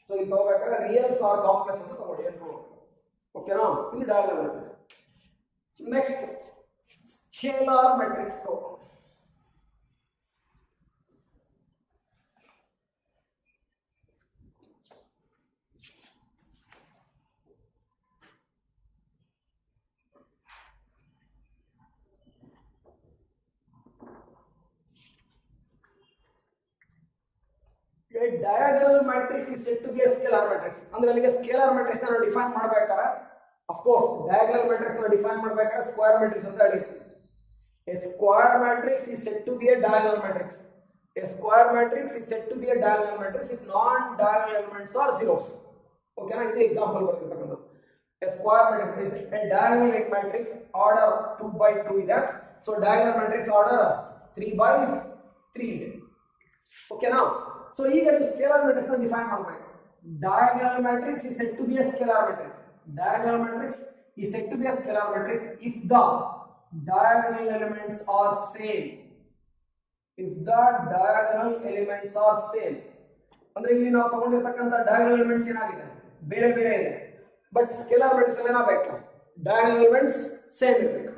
Speaker 1: So in the reals or complex ಅಂತ ತಗೊಳ್ಳಿ ಅಂತ. ಓಕೆನಾ? ಇದು diagonal matrix. Next scalar matrix. A diagonal matrix is said to be a scalar matrix. ಅಂದ್ರೆ ಅಲ್ಲಿಗೆ scalar matrix ನ ನಾವು define ಮಾಡಬೇಕಾದ್ರೆ ಆಫ್ ಕೋರ್ಸ್ ಡಯಾಗನಲ್ ಮ್ಯಾಟ್ರಿಕ್ಸ್ ನ ಡಿಫೈನ್ ಮಾಡಬೇಕಾದ್ರೆ ಸ್ಕ್ವೇರ್ ಮ್ಯಾಟ್ರಿಕ್ಸ್ ಅಂತ ಹೇಳ್ತೀವಿ. A square matrix is said to be a diagonal matrix. A square matrix is said to be a diagonal matrix if non-diagonal elements are zeros. ಓಕೆನಾ? ಇದು example ಬರ್ತಿರ್ತಕ್ಕಂಥದ್ದು. A square matrix is a diagonal matrix order 2 by 2 ಇದೆ. So diagonal matrix order 3 by 3 ಇದೆ. ಓಕೆನಾ? So ಈಗ ನೀವು scalar matrix ನ define ಮಾಡಬೇಕು. Diagonal matrix is said to be a scalar matrix. Diagonal matrix is said to be a scalar matrix if the diagonal elements are same. If the diagonal elements are same. ಅಂದ್ರೆ ಇಲ್ಲಿ ನಾವು ತಗೊಂಡಿರ್ತಕ್ಕಂಥ diagonal elements ಏನಾಗಿದೆ? ಬೇರೆ ಬೇರೆ ಇದೆ. But scalar matrix ಅಲ್ಲಿ ಏನಾಗಬೇಕು? diagonal elements same ಇರಬೇಕು.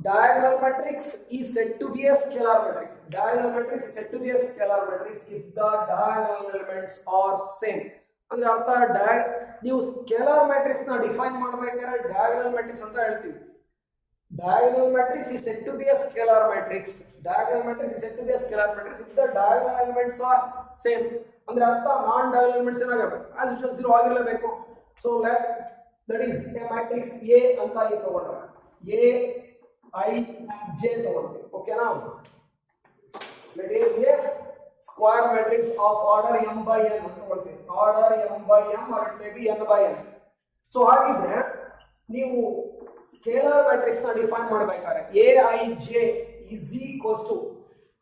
Speaker 1: Diagonal matrix is said to be a scalar matrix. Diagonal matrix is said to be a scalar matrix if the diagonal elements are same. ಅಂದ್ರೆ ಅರ್ಥ ನೀವು ಸ್ಕೇಲಾರ್ ಮ್ಯಾಟ್ರಿಕ್ಸ್ ನ define ಮಾಡಬೇಕಾದ್ರೆ diagonal matrix ಅಂತ ಹೇಳ್ತೀವಿ. Diagonal matrix is said to be a scalar matrix. Diagonal matrix is said to be a scalar matrix if the diagonal elements are same. ಅಂದ್ರೆ ಅರ್ಥ non diagonal elements ಏನಾಗಿರಬೇಕು? As usual 0 ಆಗಿರಲೇಬೇಕು. So that is a matrix A ಅಂತ ನೀವು ತಗೊಂಡ್ರೆ A I J ತಗೊಳ್ತೀವಿ. ಓಕೆನಾ? let it be a square matrix of order m by n ಅಂತ ತಗೊಳ್ತೀವಿ. order m by m or it may be n by n. So ಹಾಗಿದ್ರೆ ನೀವು scalar matrix ನ ಡಿಫೈನ್ ಮಾಡಬೇಕಾದ್ರೆ A I J is equals to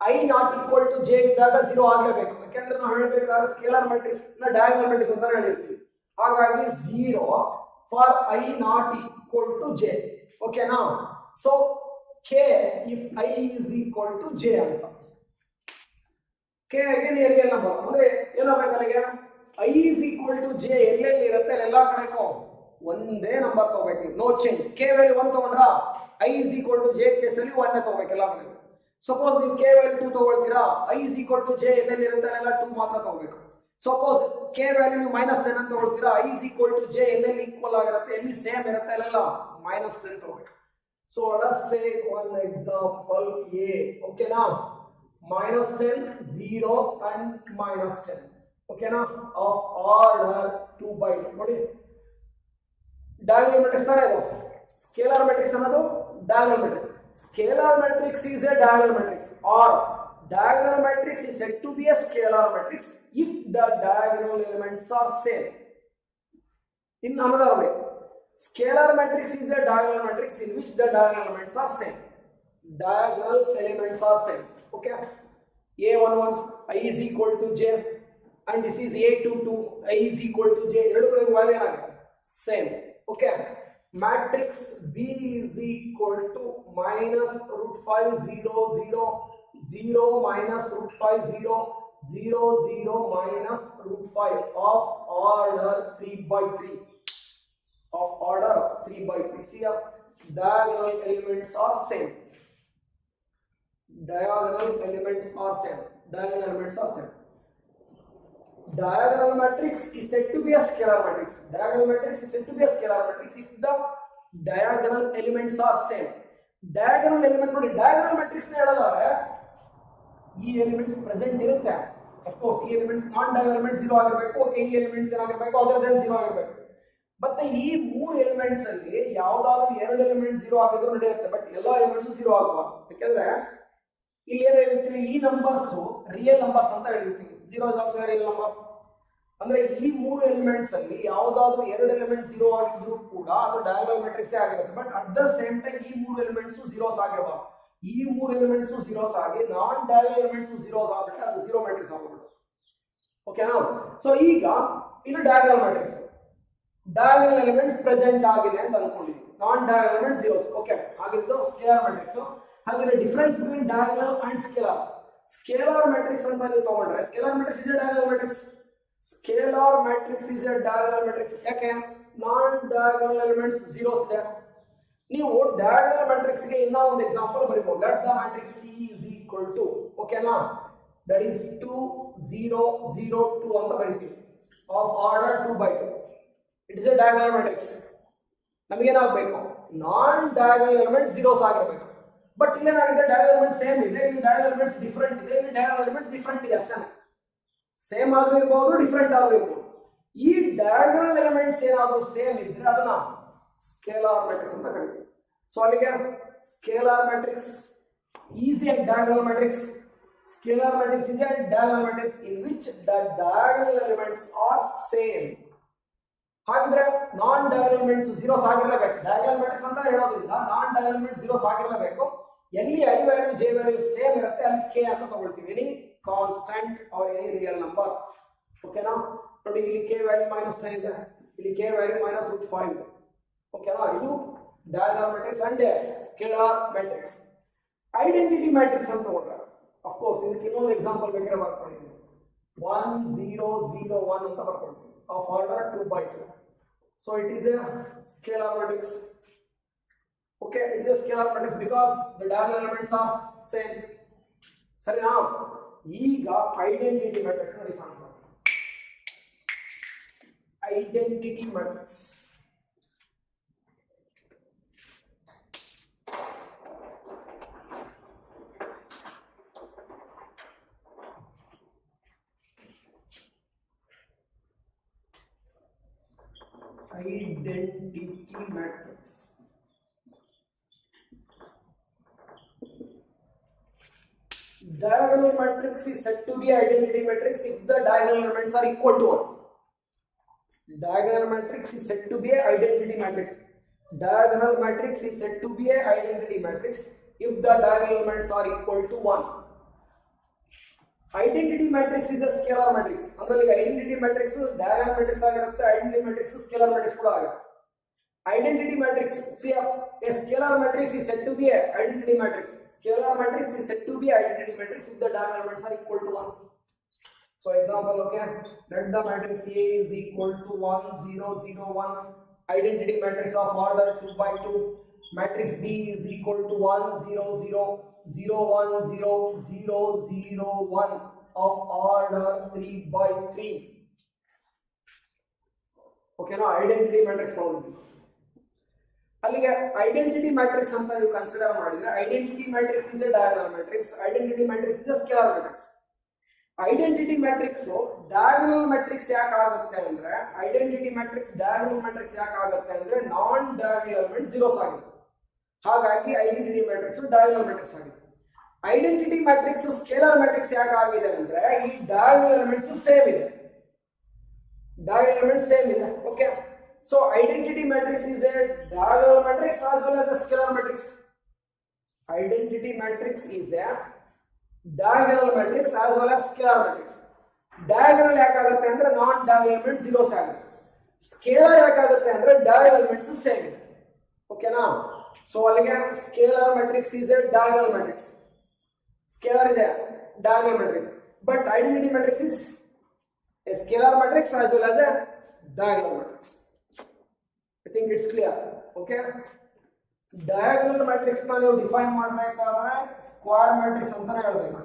Speaker 1: I not equal to J ಇದ್ದಾಗ 0 ಆಗಲೇಬೇಕು. ಯಾಕಂದ್ರೆ ನಾವು ಹೇಳಬೇಕಾದ್ರೆ ಸ್ಕೇಲಾರ್ ಮ್ಯಾಟ್ರಿಕ್ಸ್ ನ ಡಯಾಗನಲ್ ಮ್ಯಾಟ್ರಿಕ್ಸ್ ಅಂತ ಹೇಳಿರ್ತೀವಿ. ಹಾಗಾಗಿ 0 for I not equal to J. ಓಕೆನಾ? So K if I is equal to J ಅಂತ. K again ರಿಯಲ್ ನಂಬರ್ ಅಂದ್ರೆ ಏನಾಗಬೇಕು ಅಲ್ಲಿಗೆ? I is equal to J ಎಲ್ಲೆಲ್ಲಿ ಇರುತ್ತೆ ಅಲ್ಲೆಲ್ಲ ಕಡೆಗೂ ಒಂದೇ ನಂಬರ್ ತಗೋಬೇಕು, ನೋ ಚೇಂಜ್. K ವ್ಯಾಲ್ಯೂ 1 ತಗೊಂಡ್ರ I is equal to J case ಅಲ್ಲಿ 1 ತಗೋಬೇಕು ಎಲ್ಲ ಕಡೆ. ಸಪೋಸ್ ನೀವು K value 2 ತಗೊಳ್ತೀರಾ, I is equal to J ಎಲ್ಲೆಲ್ಲಿ ಇರುತ್ತೆ ಅಲ್ಲೆಲ್ಲ 2 ಮಾತ್ರ ತಗೋಬೇಕು. ಸಪೋಸ್ K ವ್ಯಾಲ್ಯೂ ನೀವು -10 ಅಂತ ತಗೊಳ್ತೀರಾ, I is equal to J ಎಲ್ಲೆಲ್ಲಿ ಈಕ್ವಲ್ ಆಗಿರುತ್ತೆ, ಎಲ್ಲಿ ಸೇಮ್ ಇರುತ್ತೆ ಅಲ್ಲೆಲ್ಲ -10 ತಗೋಬೇಕು. So let us take one example A. Okay now -10 0 and -10. Okay now of order 2 by 2. ನೋಡಿ diagonal matrix ತಾನೇ ಇದು. Scalar matrix ಅನ್ನೋದು diagonal matrix. Scalar matrix is a diagonal matrix or diagonal matrix is said to be a scalar matrix if the diagonal elements are same. In another way, Scalar matrix is a diagonal matrix in which the diagonal elements are same. Diagonal elements are same. Okay. A11 I is equal to j, and this is A22 I is equal to j. ಎರಡು ಕಡೆ value ಏನಾಗುತ್ತೆ same. Okay. Matrix B is equal to minus root 5 0 0 0 minus root 5 0 0 0 minus root 5 of order 3 by 3. Of order 3 by 3. See here, diagonal elements are same. Diagonal elements are same. Diagonal elements are same. Diagonal matrix is said to be a scalar matrix. Diagonal matrix is said to be a scalar matrix if the diagonal elements are same. Diagonal element ನೋಡಿ diagonal matrix ನ ಹೇಳೋದಾದ್ರೆ ಈ elements present ಇರುತ್ತೆ. Of course ಈ elements ನಾನ್ diagonal element 0 ಆಗಿರಬೇಕು. Okay, ಈ elements ಏನಾಗಿರಬೇಕು other then 0 ಆಗಿರಬೇಕು. ಮತ್ತೆ ಈ ಮೂರು ಎಲಿಮೆಂಟ್ಸ್ ಅಲ್ಲಿ ಯಾವ್ದಾದ್ರು ಎರಡು ಎಲಿಮೆಂಟ್ 0 ಆಗಿದ್ರು ನಡೆಯುತ್ತೆ, ಬಟ್ ಎಲ್ಲ ಎಲಿಮೆಂಟ್ಸ್ 0 ಆಗಬಾರ್ದು. ಯಾಕಂದ್ರೆ ಇಲ್ಲಿ ಏನು ಹೇಳ್ತೀವಿ, ಈ ನಂಬರ್ಸ್ ರಿಯಲ್ ನಂಬರ್ಸ್ ಅಂತ ಹೇಳ್ತೀವಿ. 0 is also a real number. ಅಂದ್ರೆ ಈ ಮೂರು ಎಲಿಮೆಂಟ್ಸ್ ಅಲ್ಲಿ ಯಾವ್ದಾದ್ರು ಎರಡು ಎಲಿಮೆಂಟ್ 0 ಆಗಿದ್ರು ಕೂಡ ಅದು ಡಯಾgonal ಮ್ಯಾಟ್ರಿಕ್ಸ್ ಆಗಿರುತ್ತೆ. But at the same time ಈ ಮೂರು ಎಲಿಮೆಂಟ್ಸ್ 0s ಆಗಿರಬಾರ್ದು. ಈ ಮೂರು ಎಲಿಮೆಂಟ್ಸ್ 0s ಆಗಿ ನಾನ್ ಡಯಾgonal ಎಲಿಮೆಂಟ್ಸ್ 0s ಆಗ್ಬಿಟ್ರೆ ಅದು 0 ಮ್ಯಾಟ್ರಿಕ್ಸ್ ಆಗ್ಬಿಡುತ್ತೆ. ಓಕೆನಾ? ಸೊ ಈಗ ಇದು diagonal matrix. Diagonal elements present ಆಗಿದೆ ಅಂತ ಅನ್ಕೊಂಡಿದ್ವಿ. Non diagonal elements 0s. Okay, ಹಾಗಿದ್ದು ಸ್ಕೇಲಾರ್ ಮ್ಯಾಟ್ರಿಕ್ಸ್. ಹಾಗಾದ್ರೆ difference between diagonal and scalar. Scalar matrix ಅಂತ ನೀವು ತಗೊಂಡ್ರೆ scalar matrix is a diagonal matrix. Scalar matrix is a diagonal matrix. ಯಾಕೆ? Non diagonal elements 0s ಇದೆ. ನೀವು ಡಯಾgonal ಮ್ಯಾಟ್ರಿಕ್ಸ್ ಗೆ ಇನ್ನೂ ಒಂದು ಎಕ್ಸಾಂಪಲ್ ಬರೀಬಹುದು. Let the matrix C is equal to, ಓಕೆನಾ, ದಟ್ ಈಸ್ 2 0 0 2 ಅಂತ ಬರೀತೀವಿ. Of order 2 by 2. It is a diagonal matrix. ನಮಗೇನಾಗಬೇಕು, ನಾನ್ ಡಯಾgonal ಎಲಿಮೆಂಟ್ 0s ಆಗಿರಬೇಕು. ಬಟ್ ಇಲ್ಲೇನಾಗಿದೆ, ಡಯಾgonal ಎಲಿಮೆಂಟ್ ಸೇಮ್ ಇದೆ, ಇಲ್ಲಿ ಡಯಾgonal ಎಲಿಮೆಂಟ್ಸ್ ಡಿಫರೆಂಟ್ ಇದೆ, ಇಲ್ಲಿ ಡಯಾgonal ಎಲಿಮೆಂಟ್ಸ್ ಡಿಫರೆಂಟ್ ಇದೆ ಅಷ್ಟೇ. ಸೇಮ್ ಆದ್ರೂ ಇರಬಹುದು, ಡಿಫರೆಂಟ್ ಆದ್ರೂ ಇರಬಹುದು. ಈ ಡಯಾgonal ಎಲಿಮೆಂಟ್ಸ್ ಏನಾದ್ರೂ ಸೇಮ್ ಇದ್ರೆ ಅದನ್ನ ಸ್ಕೇಲಾರ್ ಮ್ಯಾಟ್ರಿಕ್ಸ್ ಅಂತ ಕರೀತೀವಿ. ಸೊ ಅಲ್ಲಿಗೆ scalar matrix is a diagonal matrix. Scalar matrix is a diagonal matrix in which the diagonal elements are same. ಹಾಗಿದ್ರೆ non diagonal elements 0s ಆಗಿರಲೇಬೇಕು. ಡಯಾgonal matrix ಅಂತ ಹೇಳೋದ್ರಿಂದ ನಾನ್ ಡಯಾgonal ಎಲಿಮೆಂಟ್ಸ್ 0s ಆಗಿರಲೇಬೇಕು. ಎಲ್ಲಿ I value J value same ಇರುತ್ತೆ ಅಲ್ಲಿ K ಅಂತ ತಗೊಳ್ತೀವಿ. Any constant R any real number. ಓಕೆನಾ? ನೋಡಿ, ಇಲ್ಲಿ ಕೆ ವ್ಯಾಲ್ಯೂ -10 ಇದೆ, ಇಲ್ಲಿ ಕೆ ವ್ಯಾಲ್ಯೂ -5 ಇದೆ. ಓಕೆನಾ? ಇದು diagonal matrix and scalar matrix. Identity matrix ಅಂತ ತಗೊಂಡ್ರೆ ಆಫ್ ಕೋರ್ಸ್ ಇದಕ್ಕೆ ಇನ್ನೊಂದು ಎಕ್ಸಾಂಪಲ್ ಬೇಕಾದ್ರೆ ಬರ್ಕೊಂಡಿದ್ದೀವಿ. 1 0 0 1 ಅಂತ ಬರ್ಕೊಳ್ತೀವಿ of order 2 by 2. So it is a scalar matrix. Okay, it is a scalar matrix because the diagonal elements are same. ಸರಿನಾ? ಈಗ identity matrix ನ define ಮಾಡೋಣ. Identity matrix identity matrix. Diagonal matrix is said to be identity matrix if the diagonal elements are equal to 1. Diagonal matrix is said to be a identity matrix. Diagonal matrix is said to be a identity matrix if the diagonal elements are equal to 1. Identity matrix is a scalar matrix. ಅಂದ್ರೆ ಈಗ identity matrix diagonal matrix ಆಗಿರುತ್ತೆ, identity matrix scalar matrix ಕೂಡ ಆಗುತ್ತೆ. Identity matrix, see a scalar matrix is said to be a identity matrix. Scalar matrix is said to be identity matrix if the diagonal elements are equal to 1. So example, okay, let the matrix A is equal to 1 0 0 1, identity matrix of order 2 by 2. Matrix B is equal to 1 0 0 0 1 0 0 0 1 of order 3 by 3. Okay, now identity matrix found. ಅಲ್ಲಿಗೆ identity matrix ಅಂತ ನೀವು consider ಮಾಡಿದ್ರೆ identity matrix is a diagonal matrix, identity matrix is a scalar matrix. Identity matrix diagonal matrix ಯಾಕೆ ಆಗುತ್ತೆ ಅಂದ್ರೆ identity matrix diagonal matrix ಯಾಕೆ ಆಗುತ್ತೆ ಅಂದ್ರೆ ನಾನ್ ಡಯಾgonal ಎಲಿಮೆಂಟ್ 0s ಆಗಿದೆ. ಹಾಗಾಗಿ ಐಡೆಂಟಿಟಿ ಮ್ಯಾಟ್ರಿಕ್ಸ್ ಡಯಾgonal ಮ್ಯಾಟ್ರಿಕ್ಸ್ ಆಗಿದೆ. ಐಡೆಂಟಿಟಿ ಮ್ಯಾಟ್ರಿಕ್ಸ್ ಸ್ಕೇಲಾರ್ ಮ್ಯಾಟ್ರಿಕ್ಸ್ ಯಾಕೆ ಆಗಿದೆ ಅಂದ್ರೆ ಈ ಡಯಾgonal ಎಲಿಮೆಂಟ್ಸ್ ಸೇಮ್ ಇದೆ, ಡಯಾgonal ಎಲಿಮೆಂಟ್ಸ್ ಸೇಮ್ ಇದೆ. Okay, So identity matrix is a diagonal matrix as well as a scalar matrix. Identity matrix is a diagonal matrix as well as scalar matrix. Diagonal ಯಾಕಾಗುತ್ತೆ ಅಂದ್ರೆ ನಾನ್ ಡೈಯಾgonal element zeros ಆಗುತ್ತೆ. Scalar ಯಾಕಾಗುತ್ತೆ ಅಂದ್ರೆ ಡೈಯಾgonal elements same ಇದೆ. ಓಕೆನಾ? So ಅಲ್ಲಿಗೆ scalar matrix is a diagonal matrix. Scalar is a diagonal matrix, but identity matrix is a scalar matrix as well as a diagonal matrix. I think it's clear. Okay, diagonal matrix na ನೀವು define ಮಾಡಬೇಕಾದ್ರೆ square matrix ಅಂತಾನೆ ಹೇಳಬೇಕು.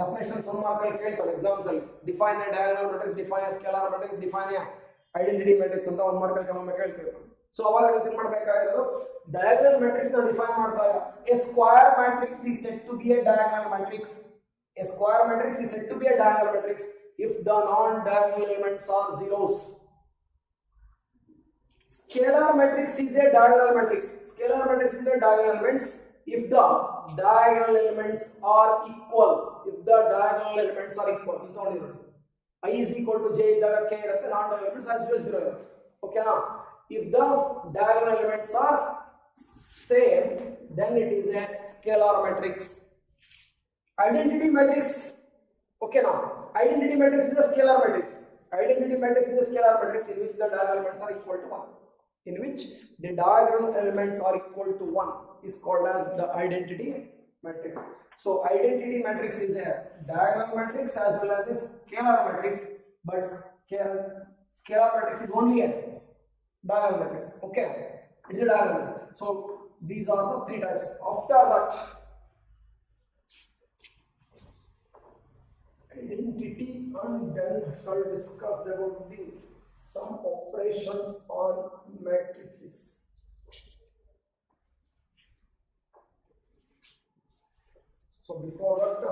Speaker 1: Definitions 1 mark ಅಲ್ಲಿ ಕೇಳ್ತಾರೆ exams ಅಲ್ಲಿ. Define A diagonal matrix, define A scalar matrix, define A identity matrix ಅಂತ 1 mark ಅಲ್ಲಿ ಕೆಲವೊಮ್ಮೆ ಕೇಳ್ತೀವಿ. ಸೊ ಅವಾಗ ಏನು ಮಾಡಬೇಕಾಗಿರೋದು diagonal matrix na define ಮಾಡ್ತಾರೆ. A square matrix is said to be a diagonal matrix. A square matrix is said to be a diagonal matrix if the non-diagonal elements are zeros. Scalar matrix is a diagonal matrix. Scalar matrix is a diagonal elements if the diagonal elements are equal. If the diagonal elements are equal. I is equal to j idaga k irutte, non-diagonal elements as well 0 irutte. Okay na? If the diagonal elements are same, then it is a scalar matrix. Identity matrix, okay now, identity matrix is a scalar matrix. Identity matrix is a scalar matrix in which the diagonal elements are equal to 1. In which the diagonal elements are equal to 1 is called as the identity matrix. So identity matrix is a diagonal matrix as well as a scalar matrix, but scalar matrix is only a diagonal matrix. Okay, it's a diagonal matrix. So these are the 3 types. After that, identity, and then shall discuss about the some operations on matrices. So before that,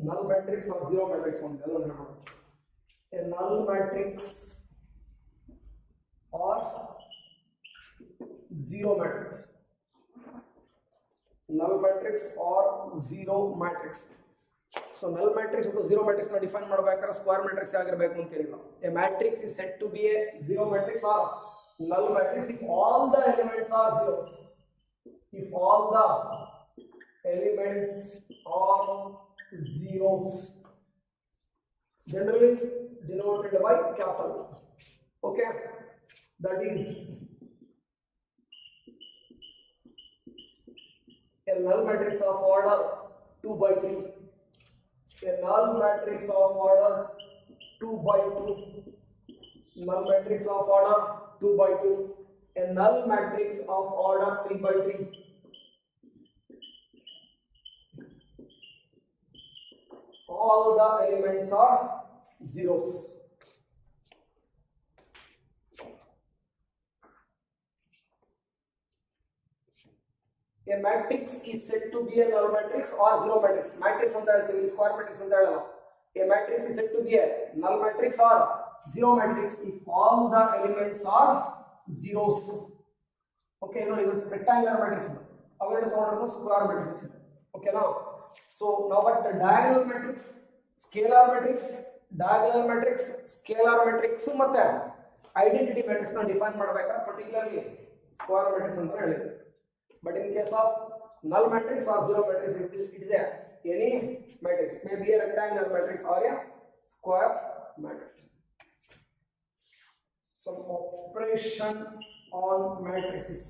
Speaker 1: null matrix or zero matrix on a null matrix or zero matrix. Null matrix or zero matrix. So null matrix or zero matrix na define ಮಾಡಬೇಕಾದ್ರೆ square matrix ಆಗಿರಬೇಕು ಅಂತ ಹೇಳಿಲ್ಲ. A matrix is said to be a zero matrix or null matrix if all the elements are zeros. If all the elements are zeros, generally denoted by capital. Okay, that is a null matrix of order 2 by 3, a null matrix of order 2 by 2, null matrix of order 2 by 2, a null matrix of order 3 by 3. All the elements are zeros. A matrix is said to be a null matrix or zero matrix. Matrix anta ಹೇಳ್ತೀವಿ, square matrix anta ಹೇಳಲ್ಲ. A matrix is said to be a null matrix or zero matrix if all the elements are zeros. Okay, ನೋಡಿ ಇದು rectangular matrix ಇದೆ. ಅವೆರಡು ತಗೊಂಡ್ರೆ square matrix ಇದೆ. Okay now, so now what the diagonal matrix, scalar matrix, diagonal matrix, scalar matrix ಮತ್ತೆ identity matrix ನ define ಮಾಡಬೇಕಾದ್ರೆ particularly square matrix ಅಂತ ಹೇಳಿದ್ವಿ. But in case of null matrix or zero matrix, it is a any matrix. It may be a rectangular matrix or a square matrix. Some operation on matrices.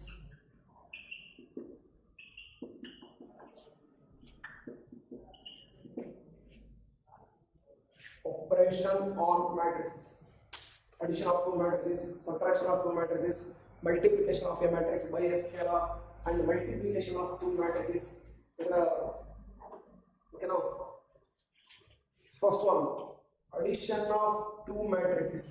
Speaker 1: Operation on matrices. Addition of 2 matrices, subtraction of 2 matrices, multiplication of a matrix by a scalar, and multiplication of 2 matrices. Okay now, first one, addition of 2 matrices.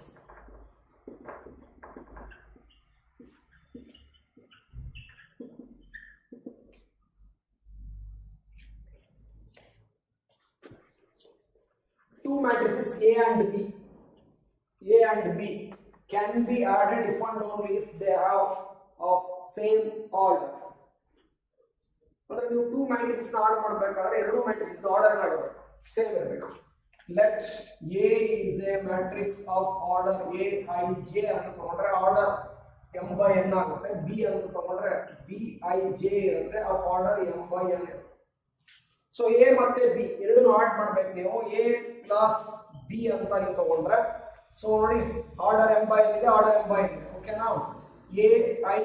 Speaker 1: Two matrices A and B can be added if and only if they have of same order. ಅಂದ್ರೆ ನೀವು 2 matrices ನ add ಮಾಡಬೇಕಾದ್ರೆ ಎರಡು matrices ನ order ಆಗಬೇಕು, same ಇರಬೇಕು. Let A is a matrix of order A I J ಅಂತ ಅಂದ್ರೆ ಆರ್ಡರ್ m by n ಆಗುತ್ತೆ. b ಅಂತ ತಗೊಂಡ್ರೆ bij ಇರುತ್ತೆ, of order m by n ಇರುತ್ತೆ. ಸೊ a ಮತ್ತೆ b ಎರಡನ್ನು ಆಡ್ ಮಾಡ್ಬೇಕು ನೀವು. a ಪ್ಲಸ್ b ಅಂತ ನೀವು ತಗೊಂಡ್ರೆ ಸೊ ನೋಡಿ ಆರ್ಡರ್ m by n ಇದೆ, ಆರ್ಡರ್ m by n ಇದೆ. ಓಕೆನಾ? aij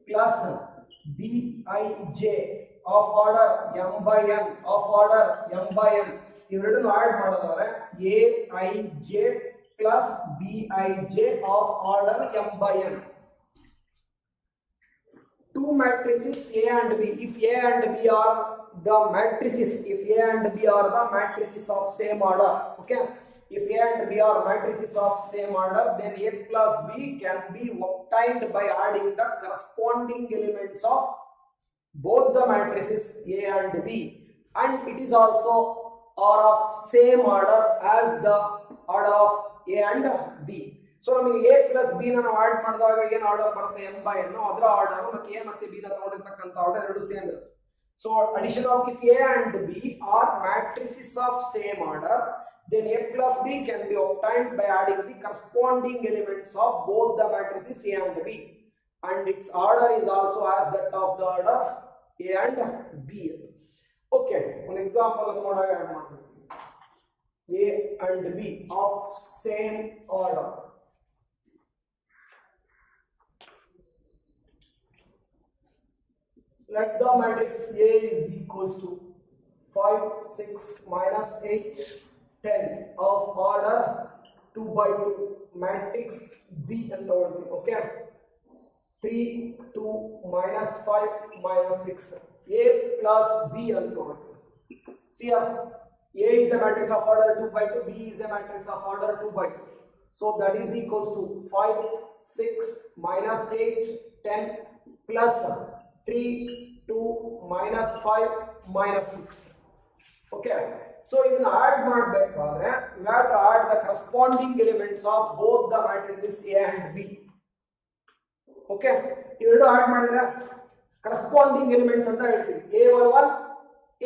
Speaker 1: plus bij of order m by n, of order m by n ಇವೆರಡನ್ನು ಆಡ್ ಮಾಡೋದಾದ್ರೆ aij plus bij of order m by n. Two matrices A and B. If A and B are the matrices, if A and B are the matrices of same order, okay? If A and B are matrices of same order, then A plus B can be obtained by adding the corresponding elements of both the matrices A and B, and it is also are of same order as the order of A and B. So ನಮಗೆ a plus b ನ ನಾವು add ಮಾಡಿದಾಗ ಏನು order ಬರುತ್ತೆ m by n, ಅದರ order ಮತ್ತೆ a ಮತ್ತೆ b ನ ತಗೊಂಡಿರ್ತಕ್ಕಂಥ ಆರ್ಡರ್ ಎರಡು ಸೇಮ್ ಇರುತ್ತೆ. So addition of if a and b are matrices of same order, then a plus b can be obtained by adding the corresponding elements of both the matrices a and b, and its order is also as that of the order a and b. Okay, one example ನೋಡಾಗ add ಮಾಡ್ತೀವಿ. a and b of same order. Let the matrix A is equals to 5, 6, minus 8, 10 of order 2 by 2 matrix B and order. Okay, 3, 2, minus 5, minus 6. A plus B and order. See here, A is a matrix of order 2 by 2, B is a matrix of order 2 by 2. So that is equals to 5, 6, minus 8, 10 plus 3, 2, minus 5, minus 6. Okay. So ಇದನ್ನ add ಮಾಡಬೇಕಾದ್ರೆ we have to add the corresponding elements of both the matrices A and B. Okay. ಇವೆರಡು add ಮಾಡಿದ್ರೆ corresponding elements ಅಂತ ಹೇಳ್ತೀವಿ. A11,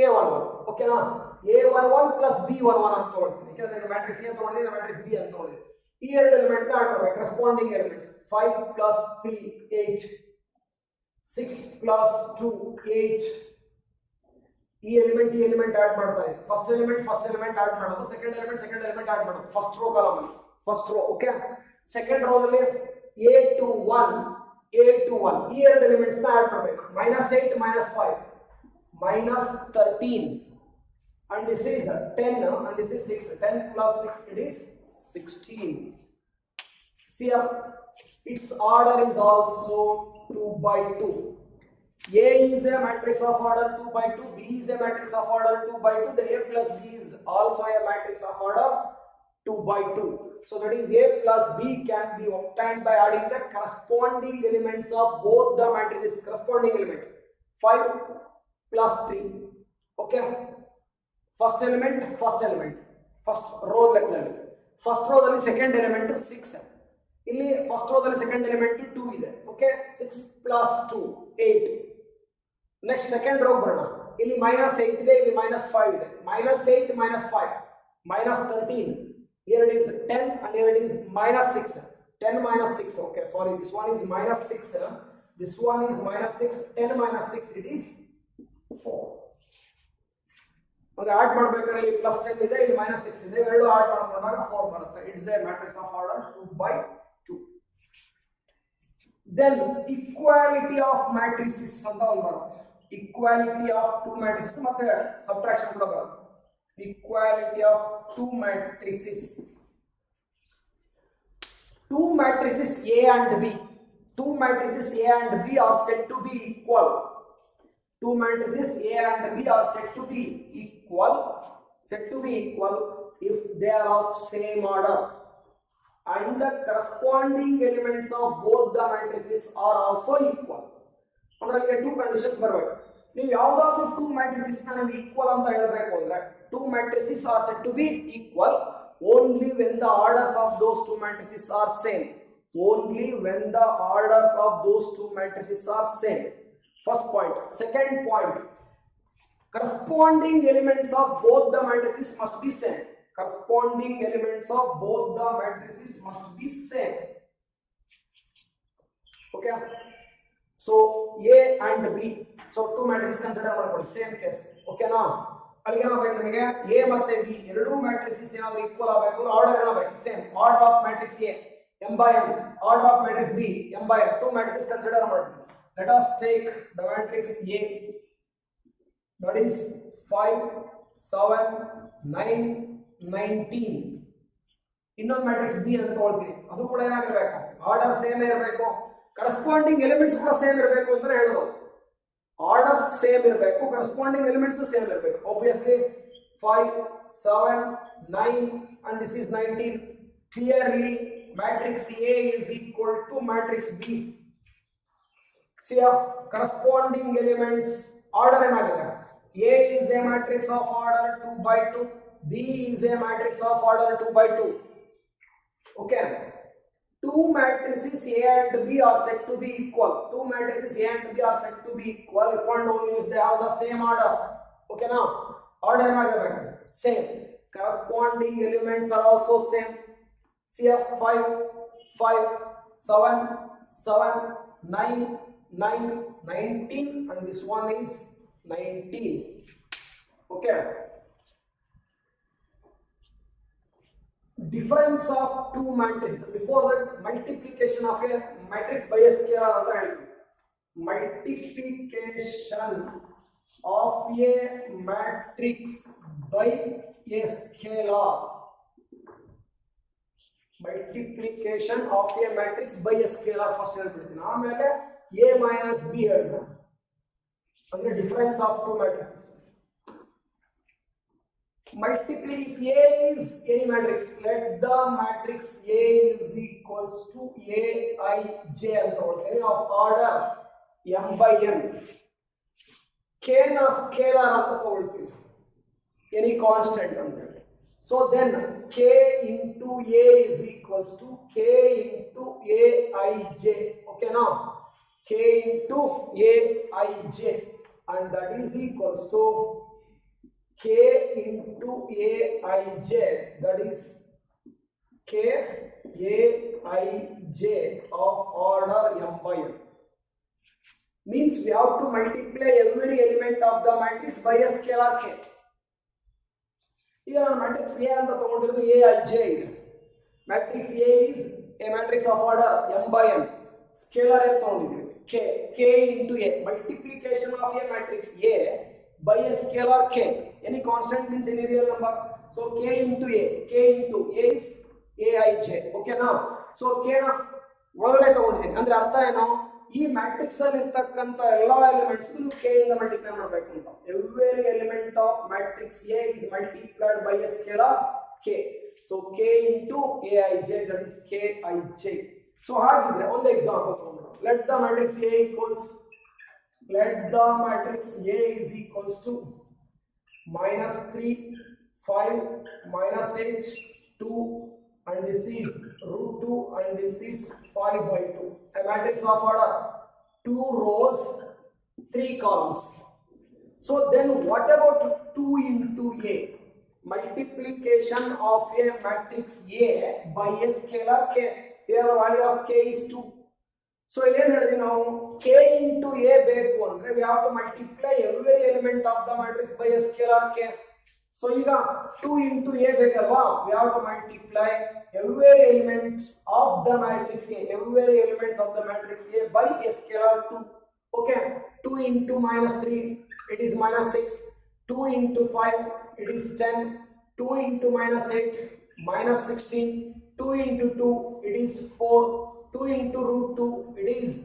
Speaker 1: A11. ಓಕೆನಾ? A11 plus B11 ಅಂತ ತಗೊಳ್ತೀನಿ. ಯಾಕಂದ್ರೆ ಇದು ಮ್ಯಾಟ್ರಿಕ್ಸ್ A ತಗೊಂಡಿದ್ದೀನಿ, ಮ್ಯಾಟ್ರಿಕ್ಸ್ B ಅಂತ ತಗೊಂಡಿದ್ದೀನಿ. ಈ ಎರಡು ಎಲಿಮೆಂಟ್ ನ ಆಡ್ ಮಾಡಬೇಕು. corresponding elements 5 plus 3, 8. 6 plus 2, 8. ಈ ಎಲಿಮೆಂಟ್ ಆಡ್ ಮಾಡ್ತಾ ಇದೆ. ಫಸ್ಟ್ ಎಲಿಮೆಂಟ್ ಆಡ್ ಮಾಡೋದು, ಸೆಕೆಂಡ್ ಎಲಿಮೆಂಟ್ ಆಡ್ ಮಾಡೋದು. ಫಸ್ಟ್ ರೋ ಕಾಲಮ್ ಅಲ್ಲಿ first row. Okay, second row ದಲ್ಲಿ A21 ಈ ಎರಡು ಎಲಿಮೆಂಟ್ಸ್ ನ ಆಡ್ ಮಾಡಬೇಕು. -8 -5 -13, and this is 10 and this is 6. 10 plus 6 it is 16. See here, its order is also 2 by 2. A is a matrix of order 2 by 2, B is a matrix of order 2 by 2, then A plus B is also a matrix of order 2 by 2. So that is A plus B can be obtained by adding the corresponding elements of both the matrices. Corresponding element 5 plus 3. Okay, first element, first row ಲೆಕ್ಕದಲ್ಲಿ first row ದಲ್ಲಿ second element 6. ಇಲ್ಲಿ first row ದಲ್ಲಿ second element 2 ಇದೆ. Okay, 6 plus 2 8. Next second row ಬರೋಣ. ಇಲ್ಲಿ -8 ಇದೆ, ಇಲ್ಲಿ -5 ಇದೆ. -8 -5 -13. Here it is 10 and here it is -6. 10 -6. Okay, sorry, this one is -6. This one is -6. 10 -6 it is 4. ಅಂದ್ರೆ ಆಡ್ ಮಾಡಬೇಕಾದ್ರೆ ಇಲ್ಲಿ +10 ಇದೆ, ಇಲ್ಲಿ -6 ಇದೆ. ಎರಡು ಆಡ್ ಮಾಡ್ಕೊಂಡಾಗ 4 ಬರುತ್ತೆ. It's A matrix of order 2 by 2. Then equality of matrices ಅಂತ ಒಂದು ಬರುತ್ತೆ. equality of two matrices ಮತ್ತೆ ಸಬ್ಟ್ರಾಕ್ಷನ್ ಕೂಡ ಬರುತ್ತೆ. equality of two matrices. Two matrices A and B. Two matrices A and B are said to be equal. Two matrices A and B are said to be equal if they are of same order and the corresponding elements of both the matrices are also equal. ಅಂದ್ರೆ ಇಲ್ಲಿ two conditions ಬರಬೇಕು. ನೀವು ಯಾವುದಾದ್ರೂ two matrices ನ ನೀವು equal ಅಂತ ಹೇಳಬೇಕು ಅಂದ್ರೆ two matrices are said to be equal only when the orders of those two matrices are same. Only when the orders of those two matrices are same. First point. Second point, corresponding elements of both the matrices must be same. Corresponding elements of both the matrices must be same. Okay, so A and B, so two matrices consider ಮಾಡ್ಕೊಳ್ಳಿ, same case. Okay ನಾ, ಅಲ್ಲಿಗೆ ಏನಾಗಬೇಕು ನಮಗೆ A ಮತ್ತೆ B ಎರಡೂ matrices ಏನಾದರೂ equal ಆಗಬೇಕು, order ಏನಾಗಬೇಕು same, order of matrix A m by n, order of matrix B m by n, two matrices consider ಮಾಡ್ಕೊಳ್ಳಿ. Let us take the matrix A, that is 5 7 9 19. ಇನ್ನೊಂದು matrix B ಅಂತ ತಗೊಳ್ತೀವಿ, ಅದು ಕೂಡ ಏನಾಗಿರಬೇಕು, ಆರ್ಡರ್ ಸೇಮ್ ಇರಬೇಕು, corresponding elements ಕೂಡ same ಇರಬೇಕು ಅಂತ ಹೇಳೋದು. ಆರ್ಡರ್ ಸೇಮ್ ಇರಬೇಕು, ಕರೆಸ್ಪಾಂಡಿಂಗ್ ಎಲಿಮೆಂಟ್ಸ್ ಸೇಮ್ ಇರಬೇಕು. Obviously 5 7 9 and this is 19. Clearly matrix A is equal to matrix B. See corresponding elements order ಏನಾಗಿದೆ, A is a matrix of order 2 by 2, B is a matrix of order 2 by 2. Okay, two matrices A and B are said to be equal. Two matrices A and B are said to be equal if and only if they have the same order. Okay now, order ಏನಾಗಿರಬೇಕು same, corresponding elements are also same. See 5 5 7 7 9 9 19 and this one is 19. Okay, difference of two matrices. Before that, multiplication of a matrix by a scalar ಅಂತ ಹೇಳ್ತೀವಿ. Multiplication of a matrix by a scalar. Multiplication of a matrix by a scalar first ಹೇಳ್ಬಿಡ್ತೀನಿ, ಆಮೇಲೆ A minus B ಹೇಳ್ಬೇಕು, ಅಂದ್ರೆ difference of two matrices. Multiply, if A is any matrix, let the matrix A is equals to Aij ಅಂತ ಹೇಳ್ತೀವಿ, of order m by n. K ನ scalar ಅಂತ ತಗೊಳ್ತೀವಿ, any constant ಅಂತ ಹೇಳಿ. So then K into A is equals to K into Aij. Okay now, K into Aij, and that is equals to K into Aij, that is K Aij of order m by n. Means we have to multiply every element of the matrix by a scalar K. ಈಗ matrix A ಅಂತ ತಗೊಂಡಿರೋದು Aij ಇದೆ. Matrix A is a matrix of order m by n. Scalar ಏನು ತಗೊಂಡಿದ್ದೀವಿ K into A. Multiplication of a matrix A by a scalar K. Any constant means any real number. So K into A is Aij. Okay now, so K ನ ಒಳಗಡೆ ತಗೊಂಡಿದ್ದೀನಿ ಅಂದ್ರೆ ಅರ್ಥ ಏನು, ಈ matrix ಅಲ್ಲಿ ಇರ್ತಕ್ಕಂಥ ಎಲ್ಲಾ ಎಲಿಮೆಂಟ್ಸ್ K ಇಂದ ಮಲ್ಟಿಪ್ಲೈ ಮಾಡಬೇಕು ಅಂತ. Every element of matrix A is multiplied by a scalar K. So K into Aij, that is Kij. So ಹಾಗಿದ್ರೆ ಒಂದು ಎಕ್ಸಾಂಪಲ್ ತಗೊಂಡು, let the matrix A is equals to minus 3 5 minus 8 2 and this is root 2 and this is 5 by 2. A matrix of order 2 rows 3 columns. So then what about 2 into A? Multiplication of a matrix A by a scalar K. Here the value of K is 2. So ಏನು ಹೇಳಿದ್ವಿ ನಾವು, K into A ಬೇಕು ಅಂದ್ರೆ we have to multiply every element of the matrix by a scalar K. So ಈಗ 2 into A ಬೇಕಲ್ವಾ, we have to multiply every elements of the matrix A by a scalar 2. Okay, 2 into minus 3 it is minus 6, 2 into 5 it is 10, 2 into minus 8 minus 16, 2 into 2 it is 4, 2 into root 2 it is